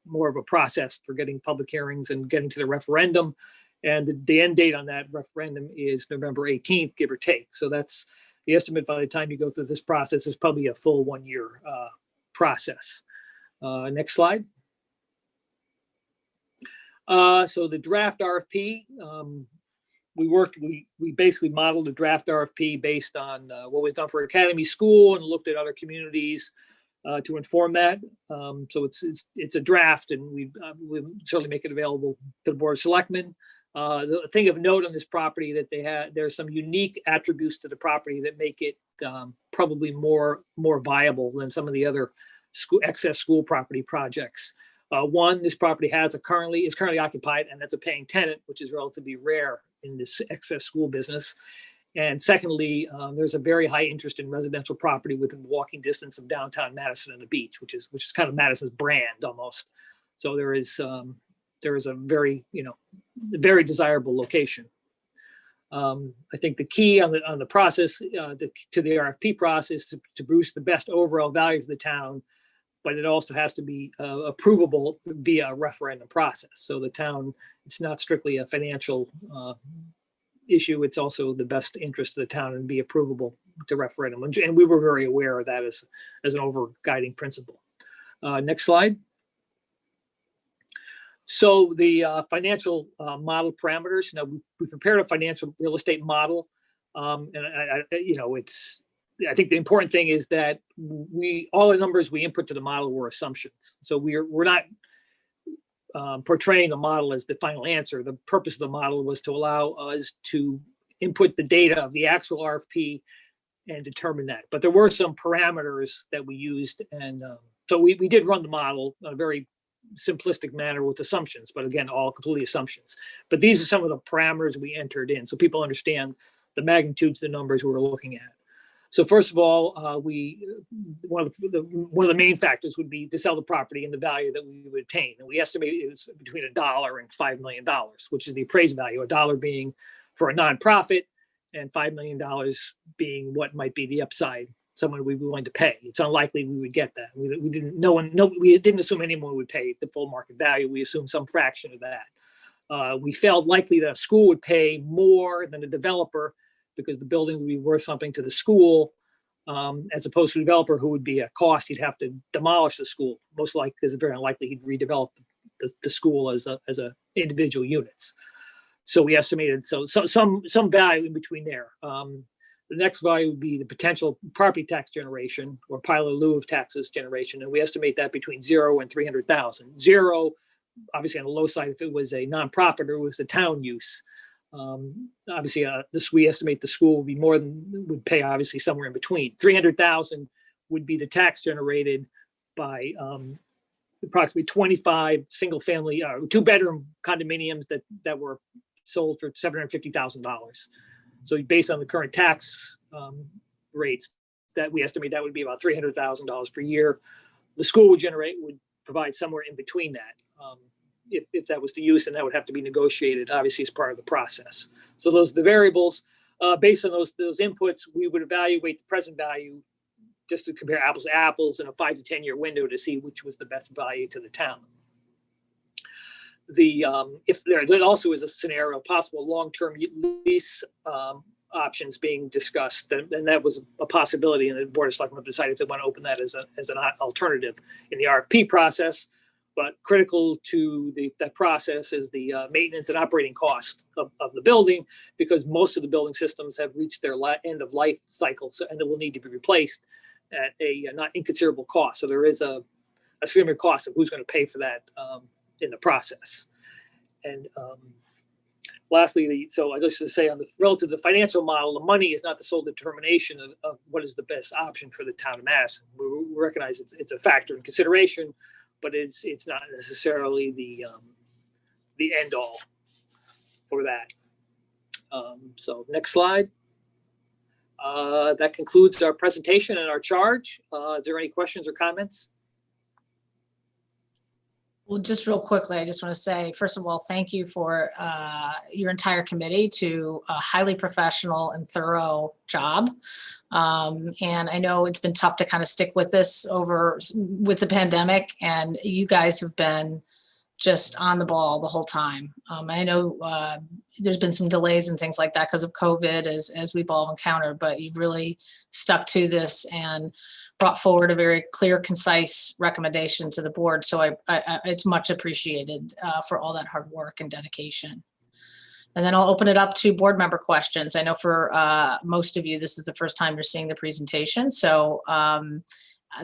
more of a process for getting public hearings and getting to the referendum. And the end date on that referendum is November 18th, give or take. So that's the estimate by the time you go through this process is probably a full 1 year process. Next slide. So the draft RFP, we basically modeled a draft RFP based on what was done for Academy School and looked at other communities to inform that. So it's a draft, and we'll certainly make it available to the Board of Selectmen. The thing of note on this property that there's some unique attributes to the property that make it probably more viable than some of the other excess school property projects. One, this property is currently occupied, and that's a paying tenant, which is relatively rare in this excess school business. And secondly, there's a very high interest in residential property within walking distance of downtown Madison and the beach, which is kind of Madison's brand almost. So there is a very desirable location. I think the key on the process to the RFP process to boost the best overall value to the town, but it also has to be approvable via a referendum process. So the town, it's not strictly a financial issue. It's also the best interest of the town and be approvable to referendum. And we were very aware of that as an over guiding principle. Next slide. So the financial model parameters. Now we prepared a financial real estate model, and I think the important thing is that all the numbers we input to the model were assumptions. So we're not portraying the model as the final answer. The purpose of the model was to allow us to input the data of the actual RFP and determine that. But there were some parameters that we used, and so we did run the model in a very simplistic manner with assumptions, but again, all completely assumptions. But these are some of the parameters we entered in, so people understand the magnitudes of the numbers we were looking at. So first of all, one of the main factors would be to sell the property and the value that we would obtain. And we estimated it was between $1 and $5 million, which is the appraised value, $1 being for a nonprofit and $5 million being what might be the upside someone would be willing to pay. It's unlikely we would get that. We didn't assume anyone would pay the full market value. We assumed some fraction of that. We felt likely that a school would pay more than a developer because the building would be worth something to the school, as opposed to a developer who would be a cost. He'd have to demolish the school, most likely, because it's very unlikely he'd redevelop the school as a individual units. So we estimated some value in between there. The next value would be the potential property tax generation or pile in lieu of taxes generation. And we estimate that between 0 and 300,000. 0, obviously on the low side, if it was a nonprofit or it was a town use. Obviously, we estimate the school would pay obviously somewhere in between. 300,000 would be the tax generated by approximately 25 single family, 2-bedroom condominiums that were sold for $750,000. So based on the current tax rates, that we estimate that would be about $300,000 per year. The school would provide somewhere in between that. If that was the use, and that would have to be negotiated, obviously, as part of the process. So those are the variables. Based on those inputs, we would evaluate the present value just to compare apples to apples in a 5 to 10 year window to see which was the best value to the town. If there also is a scenario, possible long-term lease options being discussed, and that was a possibility, and the Board of Selectmen decided to want to open that as an alternative in the RFP process. But critical to that process is the maintenance and operating cost of the building, because most of the building systems have reached their end of life cycle, and they will need to be replaced at a not inconsiderable cost. So there is a significant cost of who's going to pay for that in the process. And lastly, so I just to say on the relative to the financial model, the money is not the sole determination of what is the best option for the town of Madison. We recognize it's a factor in consideration, but it's not necessarily the end all for that. So next slide. That concludes our presentation and our charge. Is there any questions or comments? Well, just real quickly, I just want to say, first of all, thank you for your entire committee to a highly professional and thorough job. And I know it's been tough to kind of stick with this with the pandemic, and you guys have been just on the ball the whole time. I know there's been some delays and things like that because of COVID, as we've all encountered, but you've really stuck to this and brought forward a very clear, concise recommendation to the board. So it's much appreciated for all that hard work and dedication. And then I'll open it up to board member questions. I know for most of you, this is the first time you're seeing the presentation. So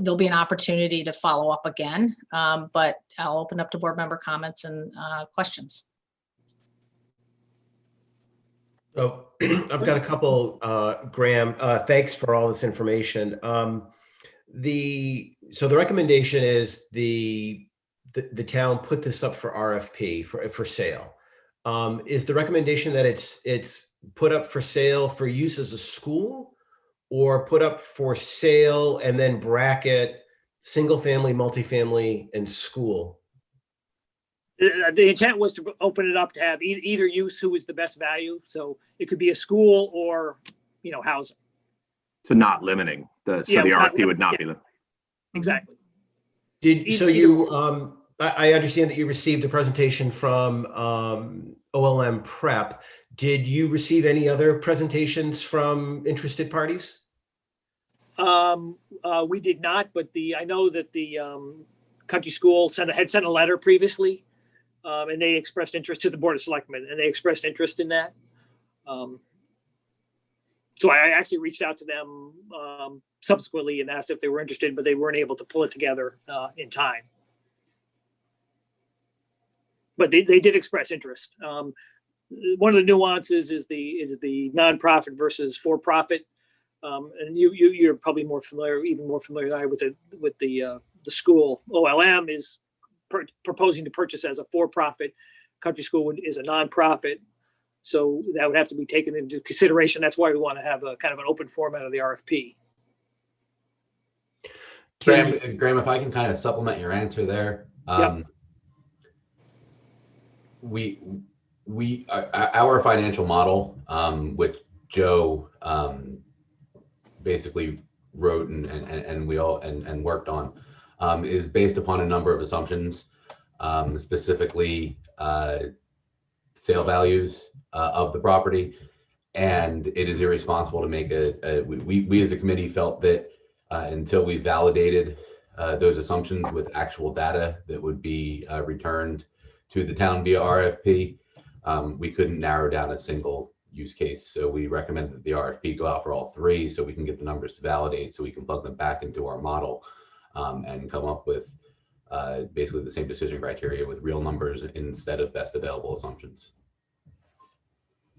there'll be an opportunity to follow up again, but I'll open up to board member comments and questions. So I've got a couple, Graham, thanks for all this information. So the recommendation is the town put this up for RFP for sale. Is the recommendation that it's put up for sale for use as a school, or put up for sale and then bracket single family, multifamily, and school? The intent was to open it up to have either use who is the best value. So it could be a school or, housing. So not limiting the RFP would not be limited. Exactly. I understand that you received a presentation from OLM Prep. Did you receive any other presentations from interested parties? We did not, but I know that the country school had sent a letter previously, and they expressed interest to the Board of Selectmen, and they expressed interest in that. So I actually reached out to them subsequently and asked if they were interested, but they weren't able to pull it together in time. But they did express interest. One of the nuances is the nonprofit versus for-profit. And you're probably even more familiar than I with the school. OLM is proposing to purchase as a for-profit. Country school is a nonprofit, so that would have to be taken into consideration. That's why we want to have a kind of an open format of the RFP. Graham, if I can kind of supplement your answer there. Yep. Our financial model, which Joe basically wrote and we all and worked on, is based upon a number of assumptions, specifically sale values of the property, and it is irresponsible to make we as a committee felt that until we validated those assumptions with actual data that would be returned to the town via RFP, we couldn't narrow down a single use case. So we recommend that the RFP go out for all three so we can get the numbers to validate, so we can plug them back into our model and come up with basically the same decision criteria with real numbers instead of best available assumptions.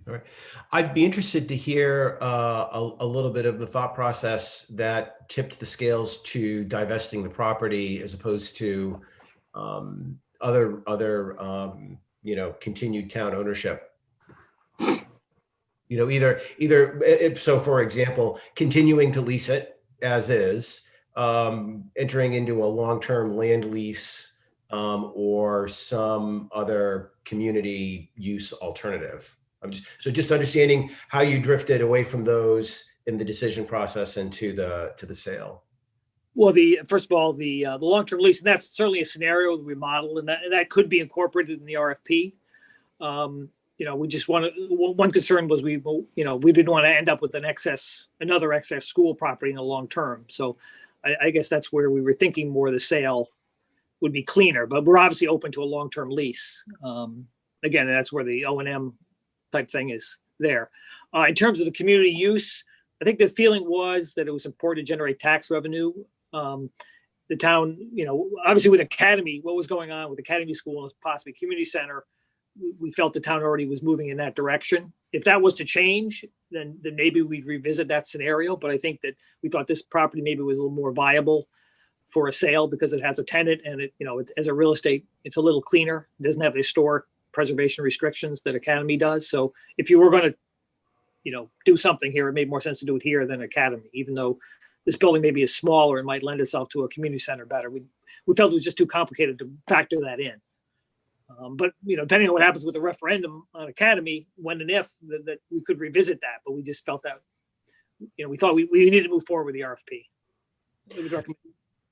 All right. I'd be interested to hear a little bit of the thought process that tipped the scales to divesting the property as opposed to other continued town ownership. Either so, for example, continuing to lease it as is, entering into a long-term land lease or some other community use alternative? Just understanding how you drifted away from those in the decision process and to the sale. Well, first of all, the long-term lease, and that's certainly a scenario that we model, and that could be incorporated in the RFP. We just one concern was we didn't want to end up with another excess school property in the long term. So I guess that's where we were thinking more the sale would be cleaner, but we're obviously open to a long-term lease. Again, that's where the O&M type thing is there. In terms of the community use, I think the feeling was that it was important to generate tax revenue. The town, obviously with Academy, what was going on with Academy School and possibly community center, we felt the town already was moving in that direction. If that was to change, then maybe we'd revisit that scenario. But I think that we thought this property maybe was a little more viable for a sale because it has a tenant and it as a real estate, it's a little cleaner. It doesn't have the historic preservation restrictions that Academy does. So if you were going to, do something here, it made more sense to do it here than Academy, even though this building maybe is smaller and might lend itself to a community center better. We felt it was just too complicated to factor that in. But depending on what happens with the referendum on Academy, when and if that we could revisit that. But we just felt that, we thought we needed to move forward with the RFP.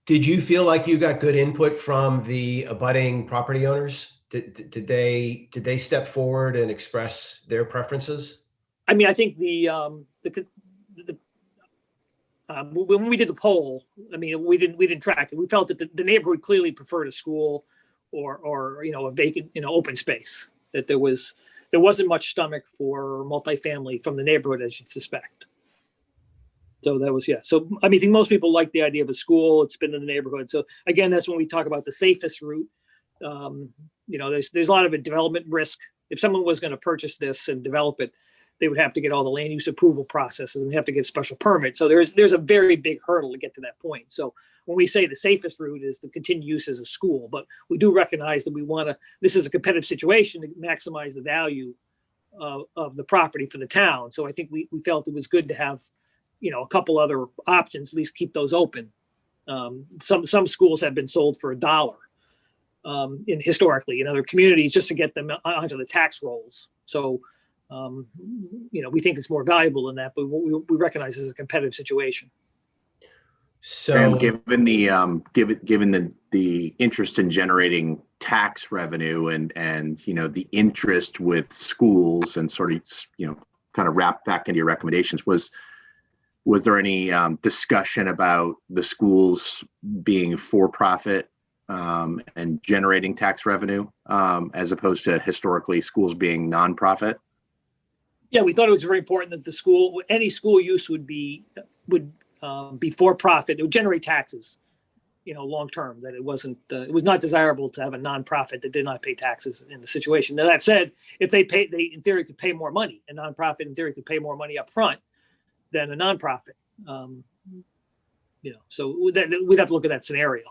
Did you feel like you got good input from the abutting property owners? Did they step forward and express their preferences? I mean, I think when we did the poll, I mean, we didn't track it. We felt that the neighborhood clearly preferred a school or a vacant, open space. That there wasn't much stomach for multifamily from the neighborhood, as you'd suspect. So that was, yeah. So I mean, I think most people like the idea of a school. It's been in the neighborhood. So again, that's when we talk about the safest route. There's a lot of a development risk. If someone was going to purchase this and develop it, they would have to get all the land use approval processes and have to get special permits. So there's a very big hurdle to get to that point. So when we say the safest route is to continue use as a school, but we do recognize that this is a competitive situation to maximize the value of the property for the town. So I think we felt it was good to have, a couple other options, at least keep those open. Some schools have been sold for $1 historically in other communities just to get them onto the tax rolls. So we think it's more valuable than that, but we recognize this is a competitive situation. So, and given the interest in generating tax revenue and the interest with schools and sort of kind of wrap back into your recommendations, was there any discussion about the schools being for profit and generating tax revenue as opposed to historically schools being nonprofit? Yeah, we thought it was very important that any school use would be for profit. It would generate taxes, long term. That it was not desirable to have a nonprofit that did not pay taxes in the situation. Now that said, if they in theory could pay more money. A nonprofit in theory could pay more money up front than a nonprofit. So we'd have to look at that scenario.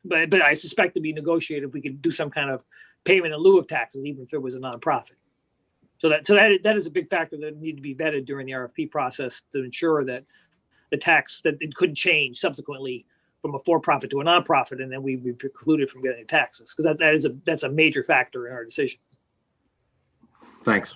But I suspect to be negotiated if we could do some kind of payment in lieu of taxes, even if it was a nonprofit. So that is a big factor that need to be vetted during the RFP process to ensure that the tax that it couldn't change subsequently from a for-profit to a nonprofit, and then we be precluded from getting taxes, because that's a major factor in our decision. Thanks.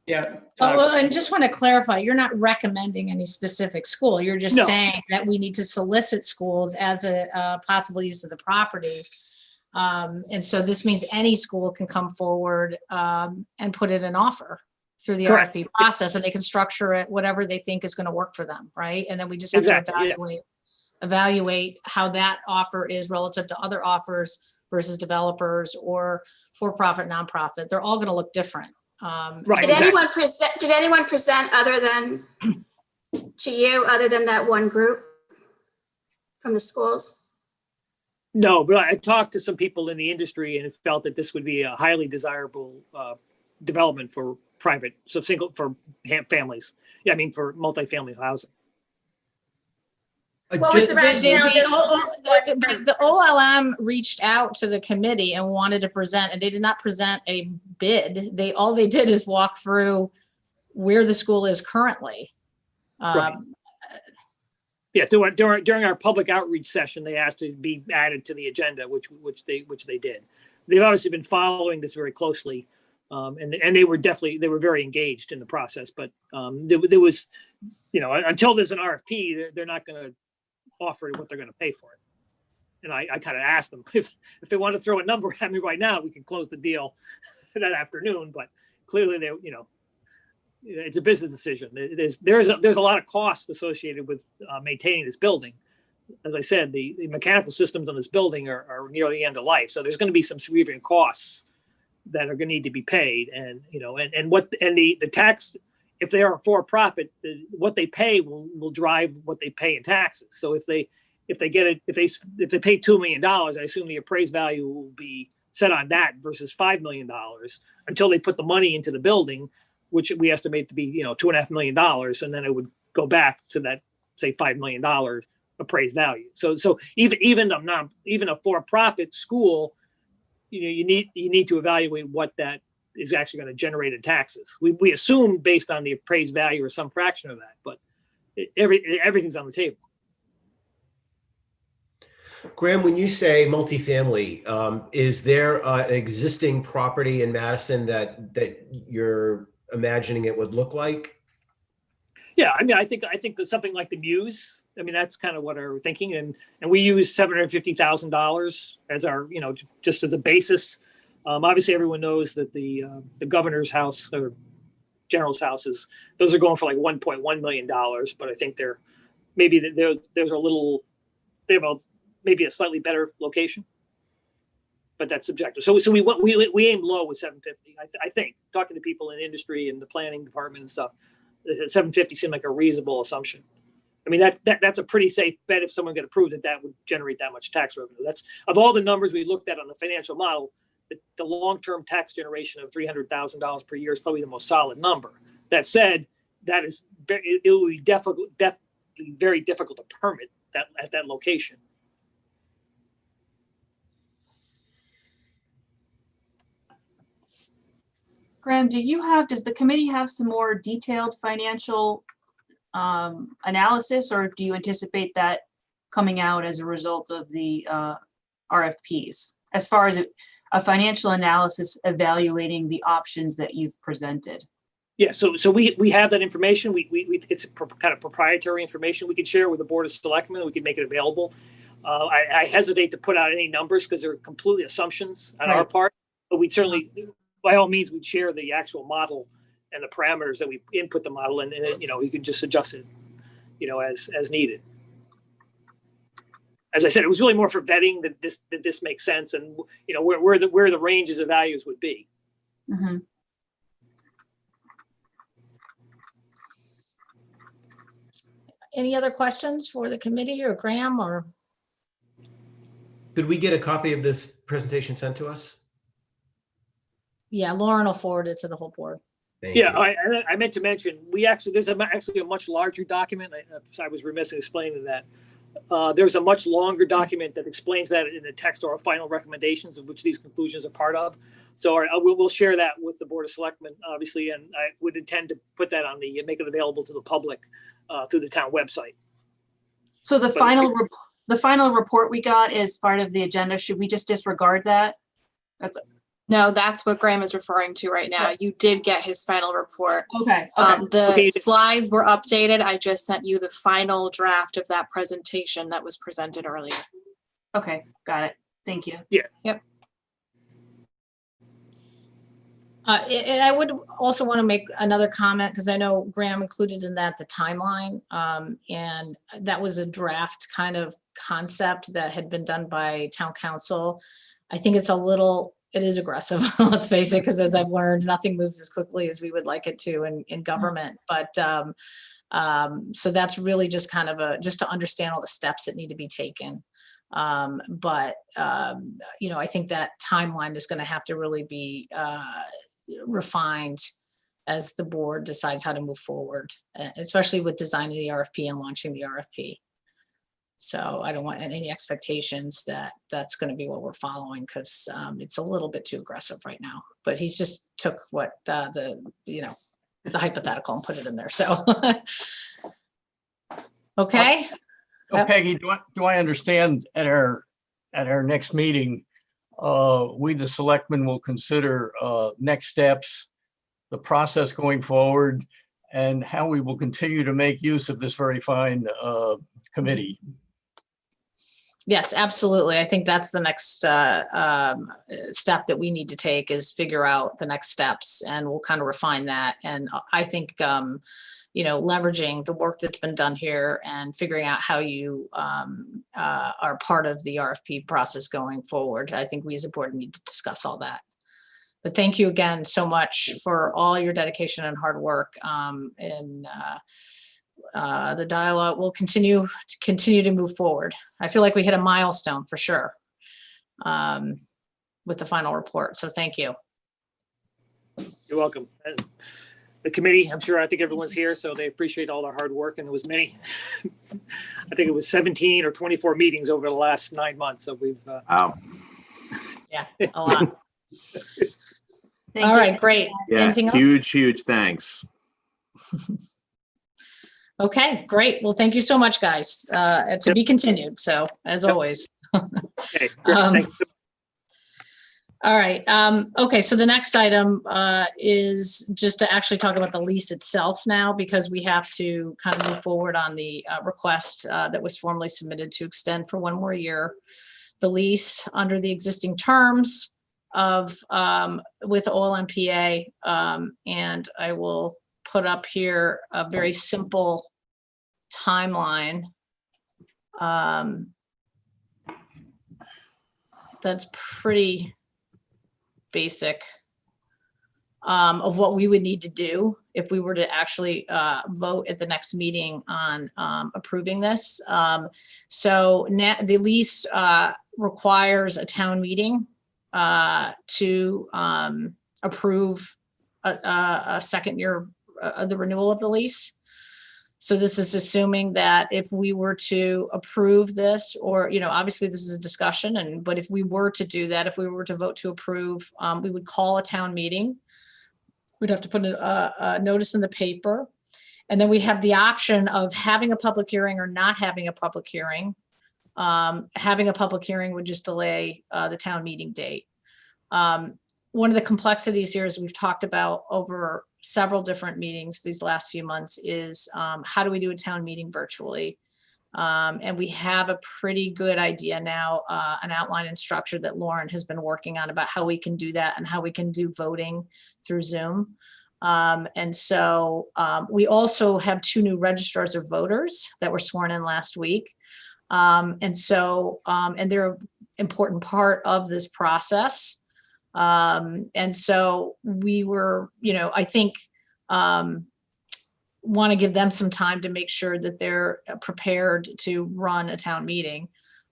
Yeah. Well, and just want to clarify, you're not recommending any specific school. You're just saying that we need to solicit schools as a possible use of the property. And so this means any school can come forward and put in an offer through the Correct. RFP process, and they can structure it whatever they think is going to work for them, right? And then we just have to evaluate how that offer is relative to other offers versus developers or for-profit, nonprofit. They're all going to look different. Right. Did anyone present other than to you, other than that one group from the schools? No, but I talked to some people in the industry and felt that this would be a highly desirable development for private, for families. Yeah, I mean, for multifamily housing. What was the rationale? The OLM reached out to the committee and wanted to present, and they did not present a bid. All they did is walk through where the school is currently. Right. Yeah, during our public outreach session, they asked to be added to the agenda, which they did. They've obviously been following this very closely, and they were very engaged in the process. But there was, until there's an RFP, they're not going to offer what they're going to pay for it. And I kind of asked them if they want to throw a number at me right now, we can close the deal that afternoon. But clearly, it's a business decision. There's a lot of costs associated with maintaining this building. As I said, the mechanical systems on this building are near the end of life, so there's going to be some significant costs that are going to need to be paid. And the tax, if they are for profit, what they pay will drive what they pay in taxes. So if they pay $2 million, I assume the appraised value will be set on that versus $5 million until they put the money into the building, which we estimate to be, $2.5 million. And then it would go back to that, say, $5 million appraised value. So even a for-profit school, you need to evaluate what that is actually going to generate in taxes. We assume based on the appraised value or some fraction of that, but everything's on the table. Graham, when you say multifamily, is there an existing property in Madison that you're imagining it would look like? Yeah, I mean, I think that something like the Muse. I mean, that's kind of what we're thinking, and we use $750,000 as our, just as a basis. Obviously, everyone knows that the governor's house or general's houses, those are going for like $1.1 million. But I think there's a little, they have maybe a slightly better location, but that's subjective. So we aim low with 750. I think talking to people in industry and the planning department and stuff, 750 seemed like a reasonable assumption. I mean, that's a pretty safe bet if someone got approved that would generate that much tax revenue. That's, of all the numbers we looked at on the financial model, the long-term tax generation of $300,000 per year is probably the most solid number. That said, it will be definitely very difficult to permit that at that location. Graham, does the committee have some more detailed financial analysis, or do you anticipate that coming out as a result of the RFPs, as far as a financial analysis evaluating the options that you've presented? Yeah, so we have that information. It's kind of proprietary information we can share with the Board of Selectmen. We can make it available. I hesitate to put out any numbers because they're completely assumptions on our part, but we'd certainly, by all means, we'd share the actual model and the parameters that we input the model, and you can just adjust it, as needed. As I said, it was really more for vetting that this makes sense, and where the ranges of values would be. Mm-hmm. Any other questions for the committee or Graham or? Could we get a copy of this presentation sent to us? Yeah, Lauren will forward it to the whole board. Thank you. I meant to mention, there's actually a much larger document. I was remiss in explaining that. There's a much longer document that explains that in the text or final recommendations, of which these conclusions are part of. So we'll share that with the Board of Selectmen, obviously, and I would intend to put that make it available to the public through the town website. So the final report we got is part of the agenda. Should we just disregard that? No, that's what Graham is referring to right now. You did get his final report. Okay. The slides were updated. I just sent you the final draft of that presentation that was presented earlier. Okay, got it. Thank you. Yeah. Yep. And I would also want to make another comment, because I know Graham included in that the timeline, and that was a draft kind of concept that had been done by town council. I think it is aggressive, let's face it, because as I've learned, nothing moves as quickly as we would like it to in government. But so that's really just kind of just to understand all the steps that need to be taken. But I think that timeline is going to have to really be refined as the board decides how to move forward, especially with designing the RFP and launching the RFP. So I don't want any expectations that that's going to be what we're following, because it's a little bit too aggressive right now. But he's just took what the hypothetical and put it in there. So okay. So Peggy, do I understand at our next meeting, we, the selectmen, will consider next steps, the process going forward, and how we will continue to make use of this very fine committee? Yes, absolutely. I think that's the next step that we need to take, is figure out the next steps, and we'll kind of refine that. And I think, leveraging the work that's been done here and figuring out how you are part of the RFP process going forward. I think we as a board need to discuss all that. But thank you again so much for all your dedication and hard work. The dialogue will continue to move forward. I feel like we hit a milestone for sure with the final report. So thank you. You're welcome. And the committee, I think everyone's here, so they appreciate all their hard work. And it was many, I think it was 17 or 24 meetings over the last 9 months. So we've. Wow. Yeah, a lot. Thank All you. right, great. Yeah, Anything else? huge thanks. Okay, great. Well, thank you so much, guys. To be continued. So as always. Okay, great. Thank you. All right. Okay, so the next item is just to actually talk about the lease itself now, because we have to kind of move forward on the request that was formally submitted to extend for 1 more year the lease under the existing terms of with OLMPA. And I will put up here a very simple timeline. That's pretty basic of what we would need to do if we were to actually vote at the next meeting on approving this. So the lease requires a town meeting to approve a second year of the renewal of the lease. So this is assuming that if we were to approve this, or, obviously this is a discussion, but if we were to do that, if we were to vote to approve, we would call a town meeting. We'd have to put a notice in the paper. And then we have the option of having a public hearing or not having a public hearing. Having a public hearing would just delay the town meeting date. One of the complexities here, as we've talked about over several different meetings these last few months, is how do we do a town meeting virtually? And we have a pretty good idea now, an outline and structure that Lauren has been working on about how we can do that and how we can do voting through Zoom. And so we also have 2 new registrars of voters that were sworn in last week. And they're an important part of this process. And so we were, I think, want to give them some time to make sure that they're prepared to run a town meeting.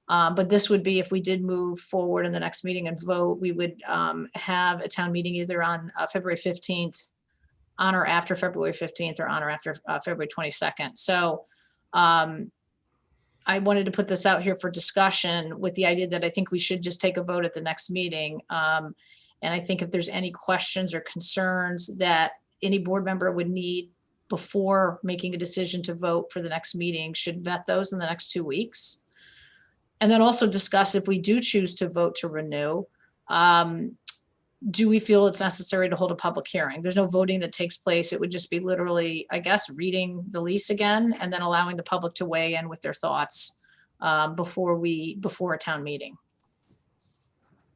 But this would be, if we did move forward in the next meeting and vote, we would have a town meeting either on February 15th, on or after February 15th, or on or after February 22nd. So I wanted to put this out here for discussion with the idea that I think we should just take a vote at the next meeting. And I think if there's any questions or concerns that any board member would need before making a decision to vote for the next meeting, should vet those in the next 2 weeks. And then also discuss, if we do choose to vote to renew, do we feel it's necessary to hold a public hearing? There's no voting that takes place. It would just be literally, I guess, reading the lease again and then allowing the public to weigh in with their thoughts before a town meeting.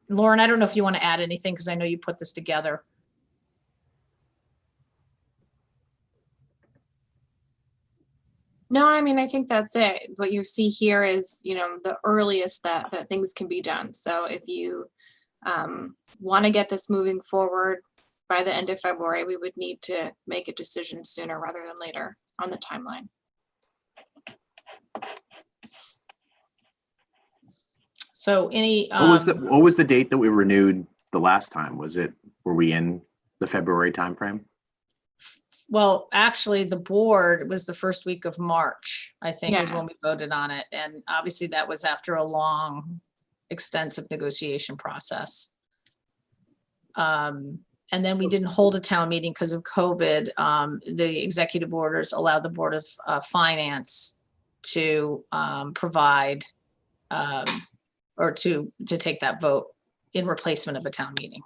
Lauren, I don't know if you want to add anything, because I know you put this together. No, I mean, I think that's it. What you see here is, the earliest that things can be done. So if you want to get this moving forward by the end of February, we would need to make a decision sooner rather than later on the timeline. So any What was the date that we renewed the last time? Were we in the February timeframe? well, actually, the board was the first week of March, I think, is Yeah. when we voted on it. And obviously that was after a long, extensive negotiation process. And then we didn't hold a town meeting because of COVID. The executive orders allowed the Board of Finance to provide or to take that vote in replacement of a town meeting.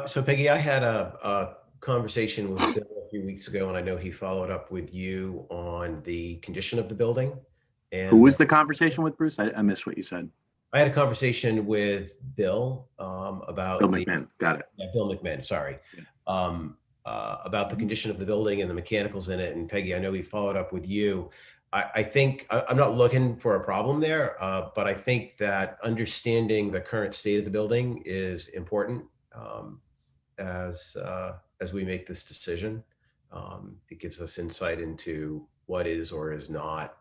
So Peggy, I had a conversation with Bill a few weeks ago, and I know he followed up with you on the condition of the building. And Who was the conversation with, Bruce? I missed what you said. I had a conversation with Bill about Bill McMahon, got it. Yeah, Bill McMahon, sorry. About the condition of the building and the mechanicals in it. And Peggy, I know he followed up with you. I think, I'm not looking for a problem there, but I think that understanding the current state of the building is important as we make this decision. It gives us insight into what is or is not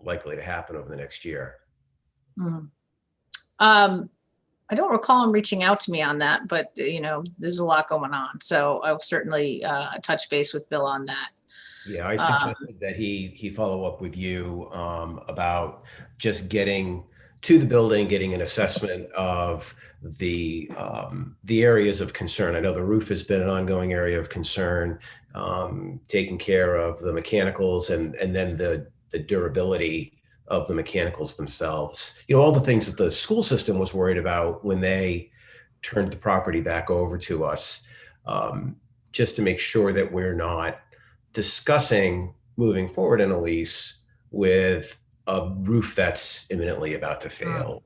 likely to happen over the next year. I don't recall him reaching out to me on that, but you know, there's a lot going on. So I'll certainly touch base with Bill on that. Yeah, I suggested that he follow up with you about just getting to the building, getting an assessment of the areas of concern. I know the roof has been an ongoing area of concern, taking care of the mechanicals and then the durability of the mechanicals themselves. You know, all the things that the school system was worried about when they turned the property back over to us, just to make sure that we're not discussing moving forward in a lease with a roof that's imminently about to fail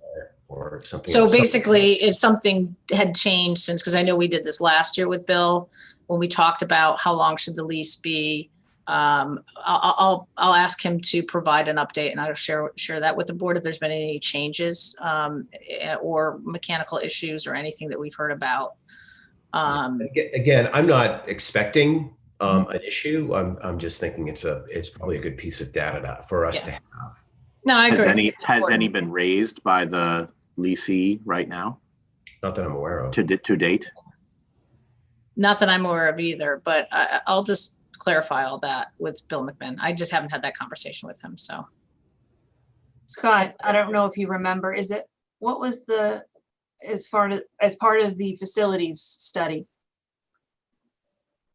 or something. So basically, if something had changed since, because I know we did this last year with Bill, when we talked about how long should the lease be, I'll ask him to provide an update, and I'll share that with the board if there's been any changes or mechanical issues or anything that we've heard about. Again, I'm not expecting an issue. I'm just thinking it's probably a good piece of data for us to have. No, I agree. Has any been raised by the leasee right now? Not that I'm aware of. To date? Not that I'm aware of either, but I'll just clarify all that with Bill McMahon. I just haven't had that conversation with him, so. Scott, I don't know if you remember, what was as part of the facilities study?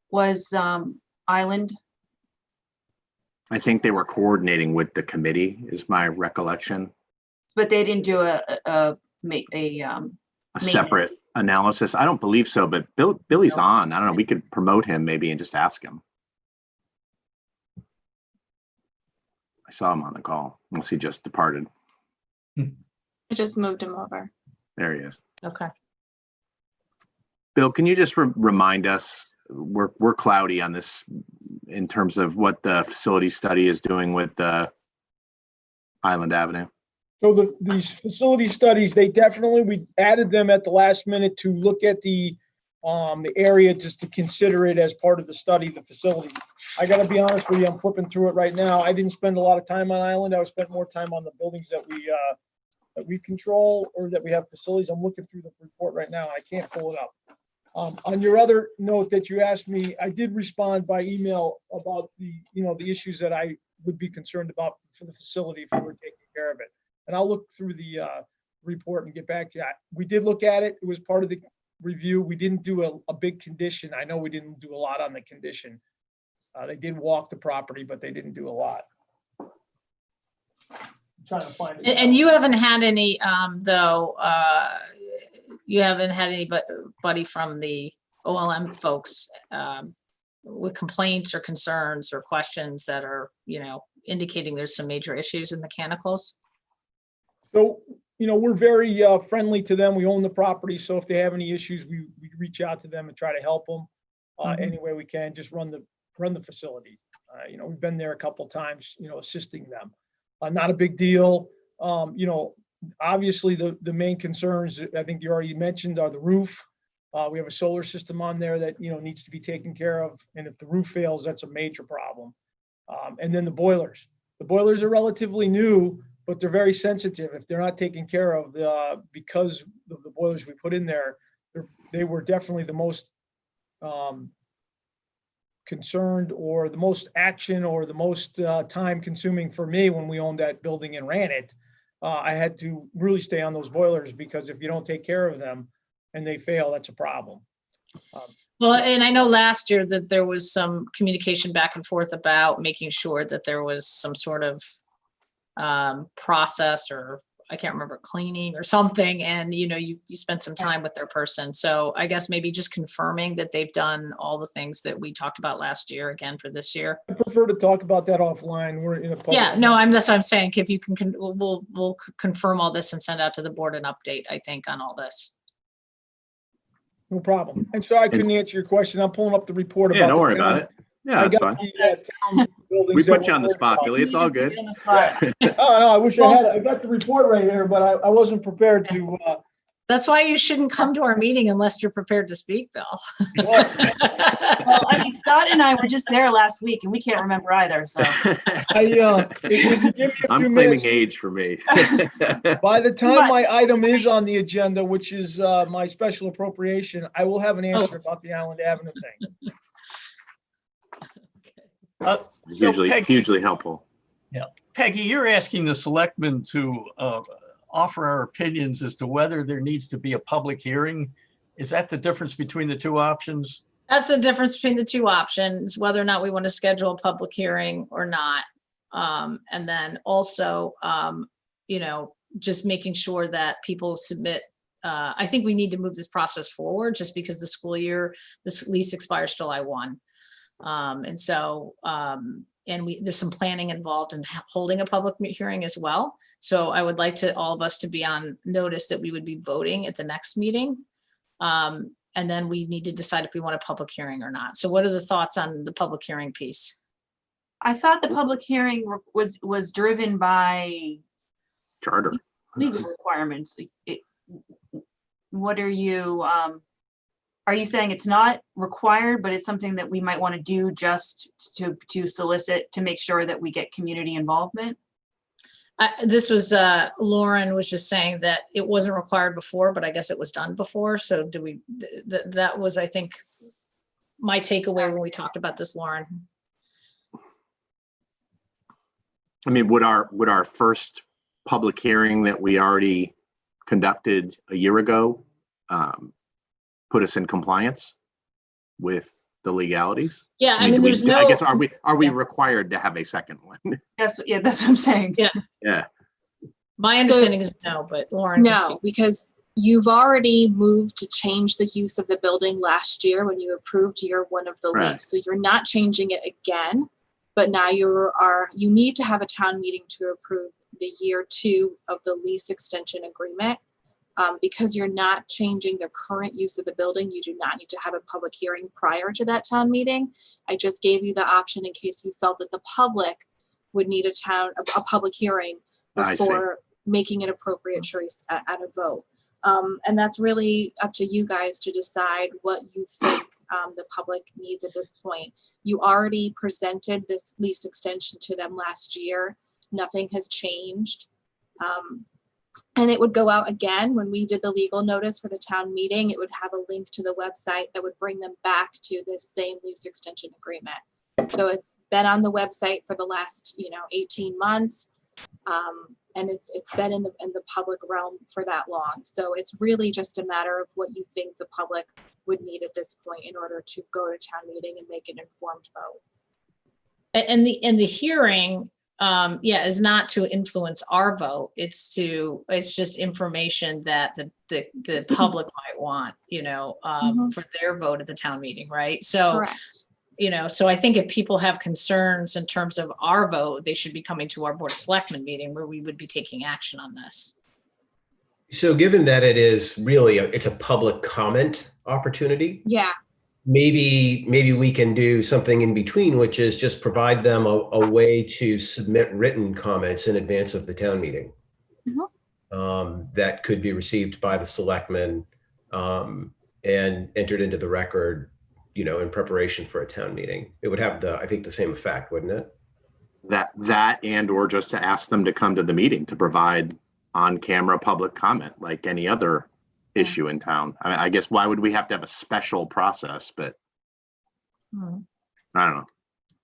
Was Island? I think they were coordinating with the committee, is my recollection. But they didn't do a separate analysis. I don't believe so, but Billy's on. I don't know. We could promote him maybe and just ask him. I saw him on the call, unless he just departed. I just moved him over. There he is. Okay. Bill, can you just remind us, we're cloudy on this in terms of what the facility study is doing with Island Avenue? So these facility studies, we added them at the last minute to look at the area, just to consider it as part of the study, the facilities. I got to be honest with you, I'm flipping through it right now. I didn't spend a lot of time on Island. I spent more time on the buildings that we control or that we have facilities. I'm looking through the report right now. I can't pull it up. On your other note that you asked me, I did respond by email about the issues that I would be concerned about for the facility if we were taking care of it. And I'll look through the report and get back to you. We did look at it. It was part of the review. We didn't do a big condition. I know we didn't do a lot on the condition. They did walk the property, but they didn't do a lot. I'm trying to find it. And you haven't had any, though, you haven't had anybody from the OLM folks with complaints or concerns or questions that are, indicating there's some major issues in mechanicals? So, we're very friendly to them. We own the property. So if they have any issues, we reach out to them and try to help them any way we can, just run the facility. We've been there a couple of times, assisting them. Not a big deal. Obviously the main concerns, I think you already mentioned, are the roof. We have a solar system on there that, needs to be taken care of. And if the roof fails, that's a major problem. And then the boilers. The boilers are relatively new, but they're very sensitive. If they're not taken care of, because of the boilers we put in there, they were definitely the most concerned, or the most action, or the most time consuming for me when we owned that building and ran it. I had to really stay on those boilers, because if you don't take care of them and they fail, that's a problem. Well, and I know last year that there was some communication back and forth about making sure that there was some sort of process, or I can't remember, cleaning or something. And, you know, you spent some time with their person. So I guess maybe just confirming that they've done all the things that we talked about last year again for this year. I prefer to talk about that offline. We're in a public. Yeah, no, that's what I'm saying. If you can, we'll confirm all this and send out to the board an update, I think, on all this. No problem. And so I couldn't answer your question. I'm pulling up the report about. Yeah, don't the worry town. about it. Yeah, I that's got fine. the town buildings We that put you on the we're spot, Billy. It's all good. On the spot. Oh, no, I wish I had it. I got the report right here, but I wasn't prepared to, That's why you shouldn't come to our meeting unless you're prepared to speak, Bill. Well, I mean, Scott and I were just there last week and we can't remember either, so. if you give me a I'm few claiming minutes, age for me. by the time my item is on the agenda, which is my special appropriation, I will have an answer about the Island Avenue thing. It's So usually Peggy- hugely helpful. Peggy, you're asking the selectmen to offer our opinions as to whether there needs to be a public hearing. Is that the difference between the two options? That's the difference between the two options, whether or not we want to schedule a public hearing or not. And then also, you know, just making sure that people submit. I think we need to move this process forward just because the school year, this lease expires July 1. And so, there's some planning involved in holding a public hearing as well. So I would like all of us to be on notice that we would be voting at the next meeting. And then we need to decide if we want a public hearing or not. So what are the thoughts on the public hearing piece? I thought the public hearing was driven by Charter. legal requirements. What are you saying it's not required, but it's something that we might want to do just to solicit, to make sure that we get community involvement? This was, Lauren was just saying that it wasn't required before, but I guess it was done before. So that was, I think, my takeaway when we talked about this, Lauren. I mean, would our first public hearing that we already conducted a year ago put us in compliance with the legalities? Yeah, I mean, do there's I no, guess, are we required to have a second one? That's what I'm saying. Yeah. Yeah. my understanding is no, but Lauren. can No, speak. because you've already moved to change the use of the building last year when you approved year 1 of the Right. lease. So you're not changing it again, but now you need to have a town meeting to approve the year 2 of the lease extension agreement. Because you're not changing the current use of the building, you do not need to have a public hearing prior to that town meeting. I just gave you the option in case you felt that the public would need a public hearing I see. before making an appropriate choice at a vote. And that's really up to you guys to decide what you think the public needs at this point. You already presented this lease extension to them last year. Nothing has changed. And it would go out again when we did the legal notice for the town meeting. It would have a link to the website that would bring them back to this same lease extension agreement. So it's been on the website for the last, 18 months. And it's been in the public realm for that long. So it's really just a matter of what you think the public would need at this point in order to go to town meeting and make an informed vote. And the hearing, is not to influence our vote. It's just information that the public might want, for their vote at the town meeting, right? So, Correct. So I think if people have concerns in terms of our vote, they should be coming to our Board of Selectmen meeting where we would be taking action on this. So given that it is really it's a public comment opportunity, Yeah. maybe we can do something in between, which is just provide them a way to submit written comments in advance of the town meeting. That could be received by the selectmen and entered into the record, in preparation for a town meeting. It would have I think the same effect, wouldn't it? That and or just to ask them to come to the meeting to provide on-camera public comment like any other issue in town. I guess why would we have to have a special process? But I don't know.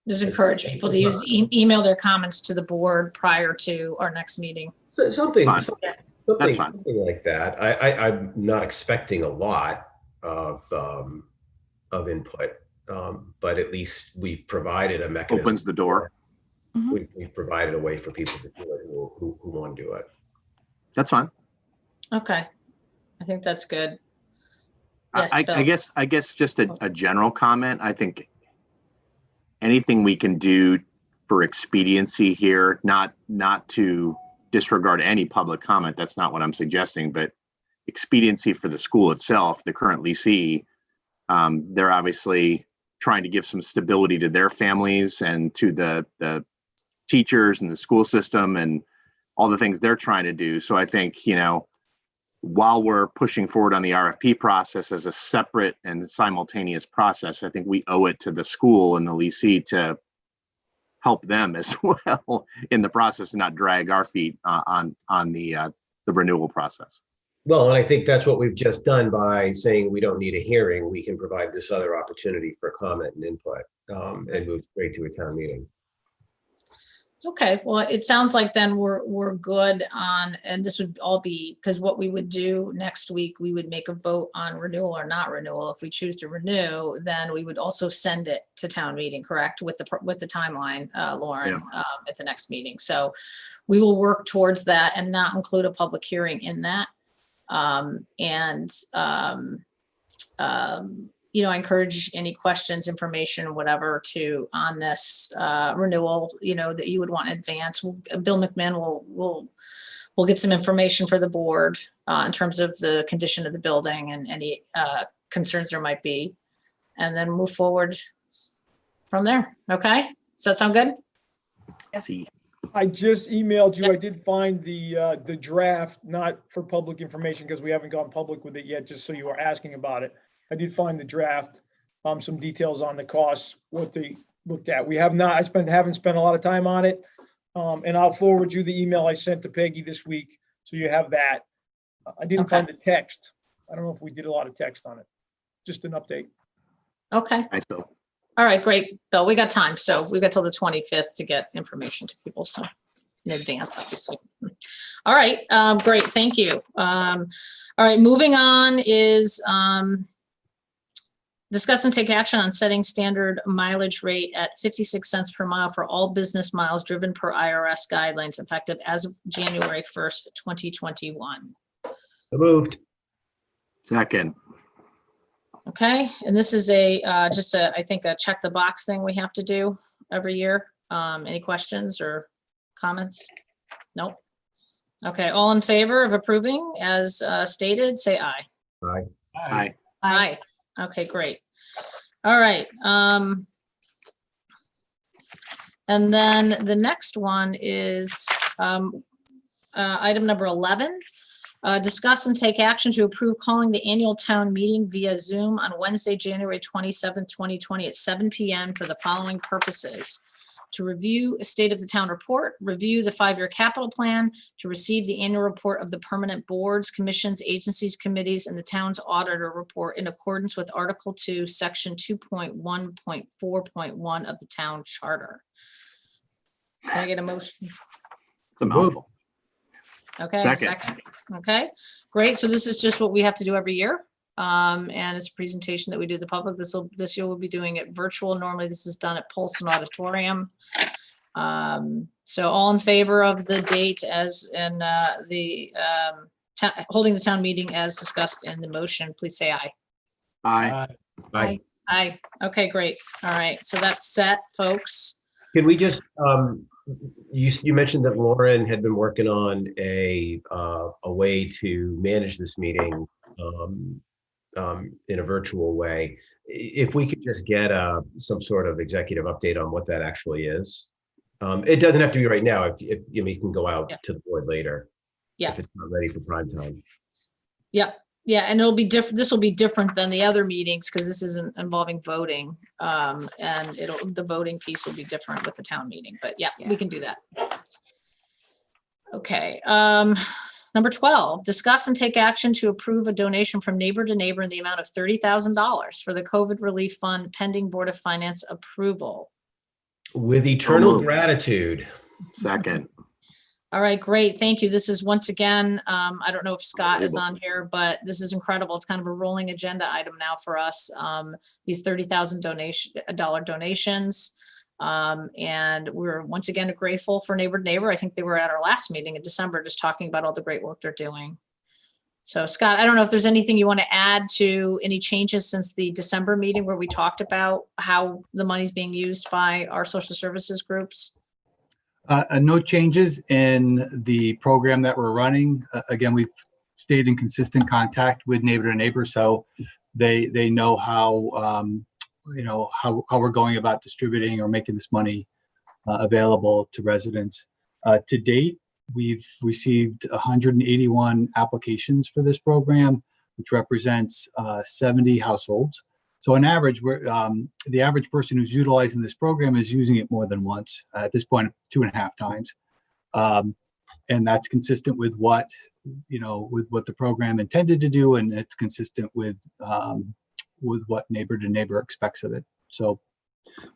Just encourage people to use email their comments to the board prior to our next meeting. So something Fine. That's fine. like that. I'm not expecting a lot of of input. But at least we've provided a mechanism. Opens the door. We've provided a way for people to do it who want to do it. That's fine. Okay, I think that's good. Yes, I Bill. guess just a general comment. I think anything we can do for expediency here, not to disregard any public comment. That's not what I'm suggesting, but expediency for the school itself, the current leasee, they're obviously trying to give some stability to their families and to the teachers and the school system and all the things they're trying to do. So I think, you know, while we're pushing forward on the RFP process as a separate and simultaneous process, I think we owe it to the school and the leasee to help them as well in the process and not drag our feet on the renewal process. Well, and I think that's what we've just done by saying we don't need a hearing. We can provide this other opportunity for comment and input and move straight to a town meeting. Okay, well, it sounds like then we're good on, and this would all be, because what we would do next week, we would make a vote on renewal or not renewal. If we choose to renew, then we would also send it to town meeting, correct? With the timeline, Lauren, at the next meeting. So we will work towards that and not include a public hearing in that. You know, I encourage any questions, information, whatever on this renewal, you know, that you would want in advance. Bill McMahon will get some information for the board in terms of the condition of the building and any concerns there might be, and then move forward from there. Okay, does that sound good? Yes. I just emailed you. I did find the draft, not for public information because we haven't gone public with it yet, just so you were asking about it. I did find the draft, some details on the costs, what they looked at. We have not, haven't spent a lot of time on it. And I'll forward you the email I sent to Peggy this week, so you have that. I didn't find the text. I don't know if we did a lot of text on it. Just an update. Okay. Thanks, Bill. All right, great, Bill. We got time. So we got till the 25th to get information to people. So in advance, obviously. All right, great. Thank you. All right, moving on is discuss and take action on setting standard mileage rate at 56 cents per mile for all business miles driven per IRS guidelines effective as of January 1st, 2021. Moved. Second. Okay, and this is I think a check the box thing we have to do every year. Any questions or comments? Nope. Okay, all in favor of approving as stated, say aye. Aye. Aye. Aye. Okay, great. All right. And then the next one is item number 11. Discuss and take action to approve calling the annual town meeting via Zoom on Wednesday, January 27th, 2020 at 7 p.m. for the following purposes: to review a state of the town report, review the 5-year capital plan, to receive the annual report of the permanent boards, commissions, agencies, committees, and the town's auditor report in accordance with Article 2, Section 2.1.4.1 of the town charter. Can I get a motion? It's a mouthful. Okay, second. Okay, great. So this is just what we have to do every year. And it's a presentation that we do to the public. This year we'll be doing it virtual. Normally this is done at Polson Auditorium. So all in favor of the date as and holding the town meeting as discussed in the motion, please say aye. Aye. Aye. Aye. Okay, great. All right. So that's set, folks. Can we just, you mentioned that Lauren had been working on a way to manage this meeting in a virtual way. If we could just get some sort of executive update on what that actually is. It doesn't have to be right now. If you can go out to the board later. Yeah. If it's not ready for prime time. Yep. Yeah, and it'll be different. This will be different than the other meetings because this isn't involving voting. And the voting piece will be different with the town meeting. But yeah, we can do that. Okay. Number 12, discuss and take action to approve a donation from neighbor to neighbor in the amount of $30,000 for the COVID relief fund pending Board of Finance approval. With eternal gratitude. Second. All right, great. Thank you. This is once again, I don't know if Scott is on here, but this is incredible. It's kind of a rolling agenda item now for us. These $30,000 donations. And we're once again grateful for Neighbor to Neighbor. I think they were at our last meeting in December, just talking about all the great work they're doing. So Scott, I don't know if there's anything you want to add to any changes since the December meeting where we talked about how the money's being used by our social services groups. No changes in the program that we're running. Again, we've stayed in consistent contact with Neighbor to Neighbor, so they know how how we're going about distributing or making this money available to residents. To date, we've received 181 applications for this program, which represents 70 households. So on average, the average person who's utilizing this program is using it more than once, at this point, 2.5 times. And that's consistent with what, with what the program intended to do, and it's consistent with what Neighbor to Neighbor expects of it. So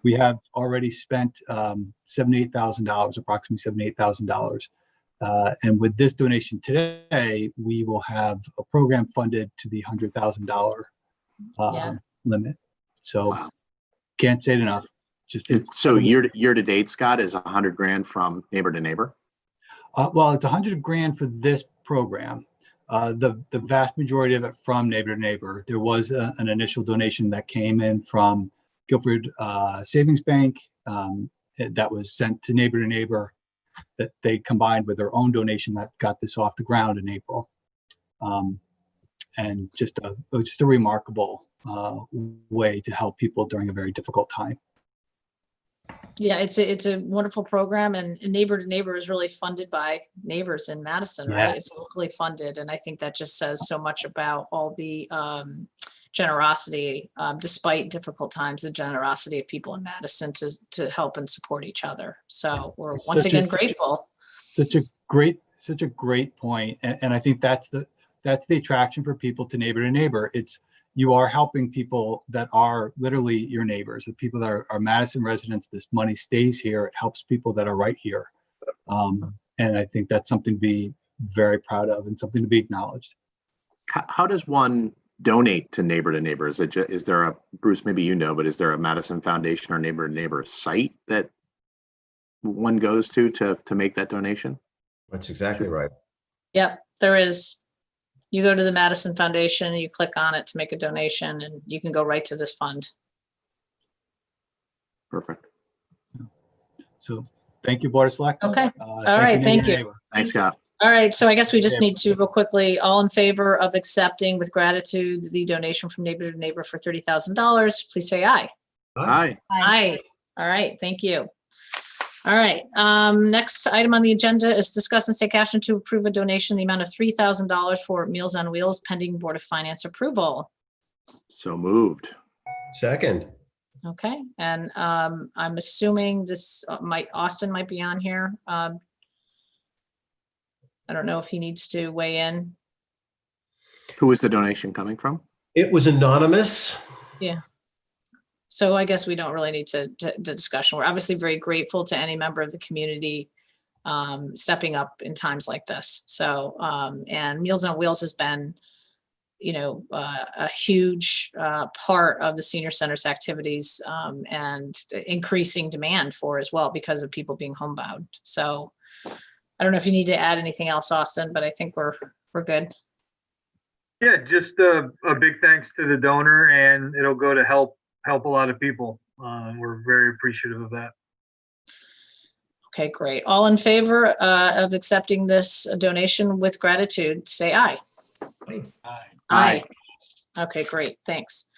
we have already spent $78,000, approximately $78,000. And with this donation today, we will have a program funded to the $100,000 limit. So Wow. Can't say it enough. So year to date, Scott, is $100,000 from Neighbor to Neighbor? Well, it's $100,000 for this program. The vast majority of it from Neighbor to Neighbor. There was an initial donation that came in from Guilford Savings Bank that was sent to Neighbor that they combined with their own donation that got this off the ground in April. And just a remarkable way to help people during a very difficult time. Yeah, it's a wonderful program, and Neighbor to Neighbor is really funded by neighbors in Madison, right? Yes. It's locally funded, and I think that just says so much about all the generosity, despite difficult times, the generosity of people in Madison to help and support each other. So we're once again grateful. Such a great point, and I think that's the attraction for people to Neighbor. It's you are helping people that are literally your neighbors, the people that are Madison residents. This money stays here. It helps people that are right here. And I think that's something to be very proud of and something to be acknowledged. How does one donate to Neighbor? Is there a, Bruce, maybe you know, but is there a Madison Foundation or Neighbor to Neighbor site that one goes to make that donation? That's exactly right. Yep, there is. You go to the Madison Foundation, you click on it to make a donation, and you can go right to this fund. Perfect. So thank you, Board of Selectmen. Okay. All right. Thank you. Thanks, Scott. All right. So I guess we just need to real quickly, all in favor of accepting with gratitude the donation from Neighbor to Neighbor for $30,000, please say aye. Hi. Aye. All right. Thank you. All right. Next item on the agenda is discuss and take action to approve a donation in the amount of $3,000 for Meals on Wheels pending Board of Finance approval. So moved. Second. Okay. And I'm assuming this Austin might be on here. I don't know if he needs to weigh in. Who is the donation coming from? It was anonymous. Yeah. So I guess we don't really need to discussion. We're obviously very grateful to any member of the community stepping up in times like this. So, and Meals on Wheels has been, a huge part of the senior center's activities and increasing demand for as well because of people being homebound. So I don't know if you need to add anything else, Austin, but I think we're good. Yeah, just a big thanks to the donor, and it'll go to help a lot of people. We're very appreciative of that. Okay, great. All in favor of accepting this donation with gratitude, say aye. Aye. Okay, great. Thanks.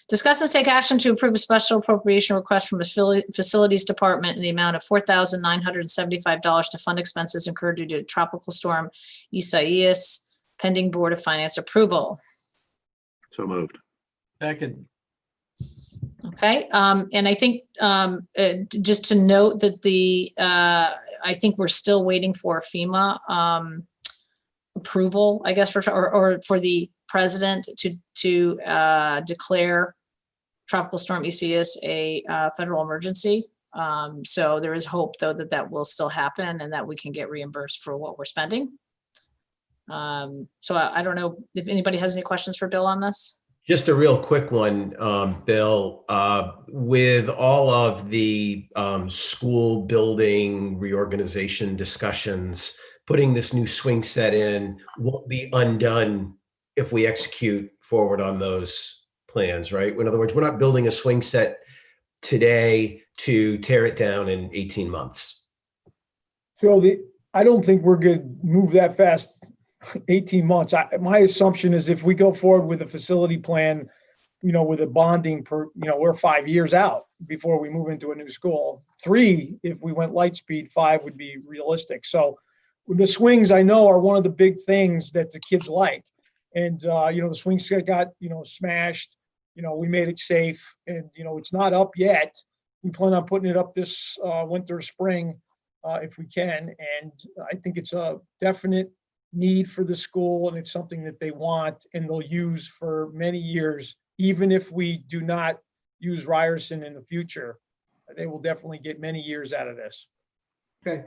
Discuss and take action to approve a special appropriation request from the Facilities Department in the amount of $4,975 to fund expenses incurred due to Tropical Storm Isaias, pending Board of Finance approval. So moved. Second. Okay, and I think just to note that I think we're still waiting for FEMA approval, I guess, or for the president to declare Tropical Storm Isaias a federal emergency. So there is hope, though, that that will still happen and that we can get reimbursed for what we're spending. So I don't know if anybody has any questions for Bill on this. Just a real quick one, Bill. With all of the school building reorganization discussions, putting this new swing set in won't be undone if we execute forward on those plans, right? In other words, we're not building a swing set today to tear it down in 18 months. So I don't think we're going to move that fast, 18 months. My assumption is if we go forward with a facility plan, with a bonding we're 5 years out before we move into a new school. 3, if we went light speed, 5 would be realistic. So the swings, I know, are one of the big things that the kids like. And, the swings got, smashed, we made it safe and, it's not up yet. We plan on putting it up this winter, spring, if we can. And I think it's a definite need for the school and it's something that they want and they'll use for many years. Even if we do not use Ryerson in the future, they will definitely get many years out of this. Okay.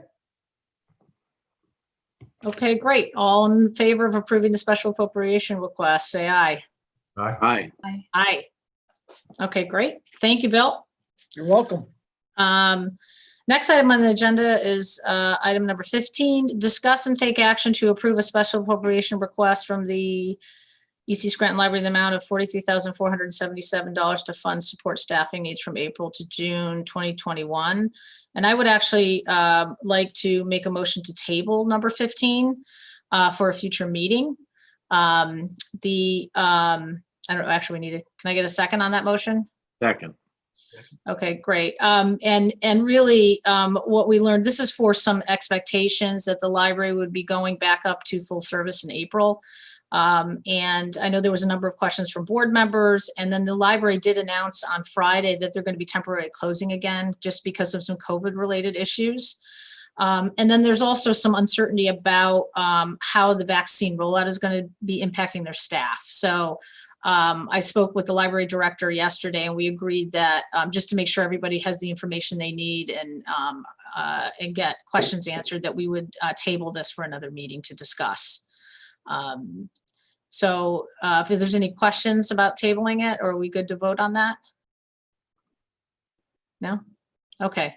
Okay, great. All in favor of approving the special appropriation request, say aye. Aye. Aye. Aye. Okay, great. Thank you, Bill. You're welcome. Next item on the agenda is item number 15, discuss and take action to approve a special appropriation request from the EC Scranton Library in the amount of $43,477 to fund support staffing needs from April to June 2021. And I would actually like to make a motion to table number 15 for a future meeting. I don't know, actually we need to, can I get a second on that motion? Second. Okay, great. And really what we learned, this is for some expectations that the library would be going back up to full service in April. And I know there was a number of questions from board members, and then the library did announce on Friday that they're going to be temporarily closing again just because of some COVID related issues. And then there's also some uncertainty about how the vaccine rollout is going to be impacting their staff. So I spoke with the library director yesterday and we agreed that just to make sure everybody has the information they need and get questions answered, that we would table this for another meeting to discuss. So if there's any questions about tabling it, or are we good to vote on that? No? Okay,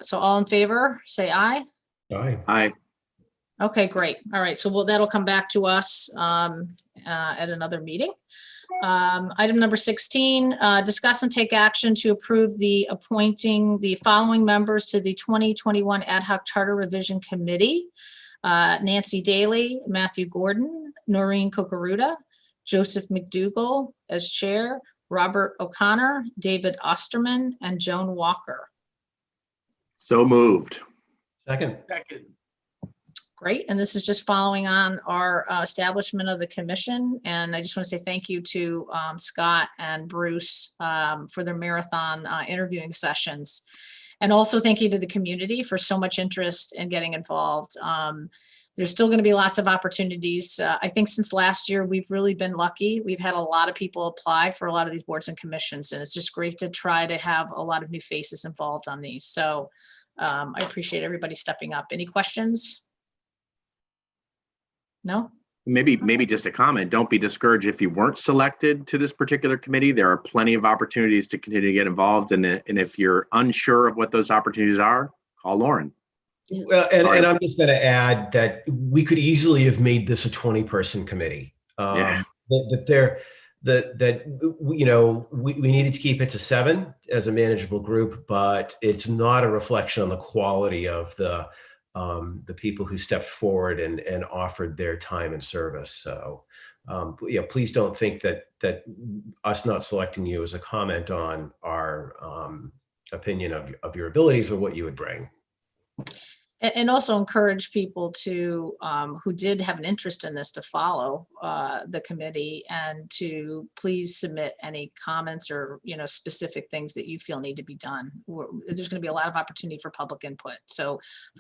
so all in favor, say aye. Aye. Aye. Okay, great. All right, so that'll come back to us at another meeting. Item number 16, discuss and take action to approve the appointing the following members to the 2021 Ad Hoc Charter Revision Committee. Nancy Daly, Matthew Gordon, Noreen Kokaruda, Joseph McDougall as chair, Robert O'Connor, David Osterman, and Joan Walker. So moved. Second. Great, and this is just following on our establishment of the commission. And I just want to say thank you to Scott and Bruce for their marathon interviewing sessions. And also thank you to the community for so much interest in getting involved. There's still going to be lots of opportunities. I think since last year, we've really been lucky. We've had a lot of people apply for a lot of these boards and commissions, and it's just great to try to have a lot of new faces involved on these. So I appreciate everybody stepping up. Any questions? No? Maybe just a comment. Don't be discouraged if you weren't selected to this particular committee. There are plenty of opportunities to continue to get involved. And if you're unsure of what those opportunities are, call Lauren. Well, and I'm just going to add that we could easily have made this a 20-person committee. Yeah. We needed to keep it to 7 as a manageable group, but it's not a reflection on the quality of the people who stepped forward and offered their time and service. So, please don't think that us not selecting you is a comment on our opinion of your abilities or what you would bring. And also encourage people to who did have an interest in this to follow the committee and to please submit any comments or specific things that you feel need to be done. There's going to be a lot of opportunity for public input, so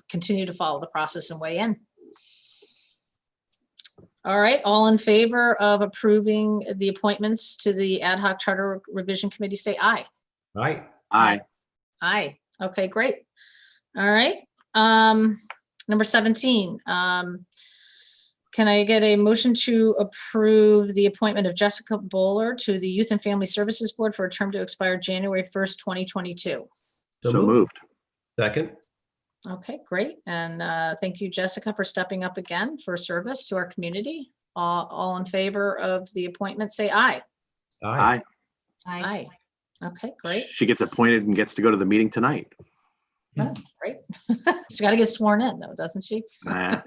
continue to follow the process and weigh in. All right, all in favor of approving the appointments to the Ad Hoc Charter Revision Committee, say aye. Aye. Aye. Aye. Okay, great. All right. Number 17. Can I get a motion to approve the appointment of Jessica Bowler to the Youth and Family Services Board for a term to expire January 1st, 2022? So moved. Second. Okay, great. And thank you, Jessica, for stepping up again for service to our community. All in favor of the appointment, say aye. Aye. Aye. Okay, great. She gets appointed and gets to go to the meeting tonight. Oh, great. She's got to get sworn in though, doesn't she?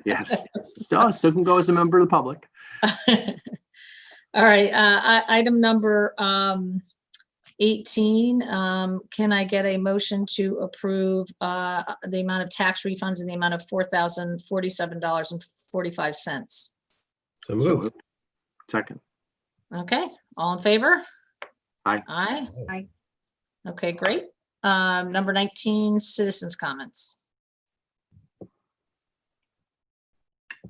Yes. Still can go as a member of the public. All right, item number 18. Can I get a motion to approve the amount of tax refunds in the amount of $4,047.45? So moved. Second. Okay, all in favor? Aye. Aye. Aye. Okay, great. Number 19, citizens' comments. Do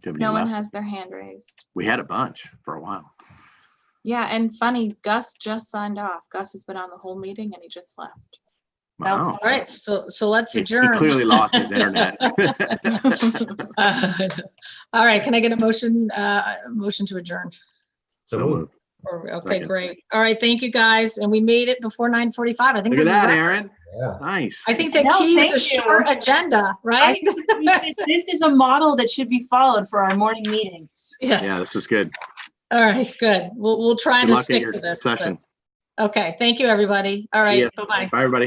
you have any No one left? has their hand raised. We had a bunch for a while. Yeah, and funny, Gus just signed off. Gus has been on the whole meeting and he just left. Wow. All right, so let's He adjourn. clearly lost his internet. All right, can I get a motion to adjourn? So moved. Okay, Second. great. All right, thank you guys. And we made it before 9:45. I think Look at this is that, record. Aaron. Yeah. Nice. I think the No, key thank is a you. short agenda, I right? think this is a model that should be followed for our morning meetings. Yeah, this was good. All right, good. We'll try Good to luck at stick your to this. but- session. Okay, thank you, everybody. All See right, ya. bye-bye. Bye, everybody.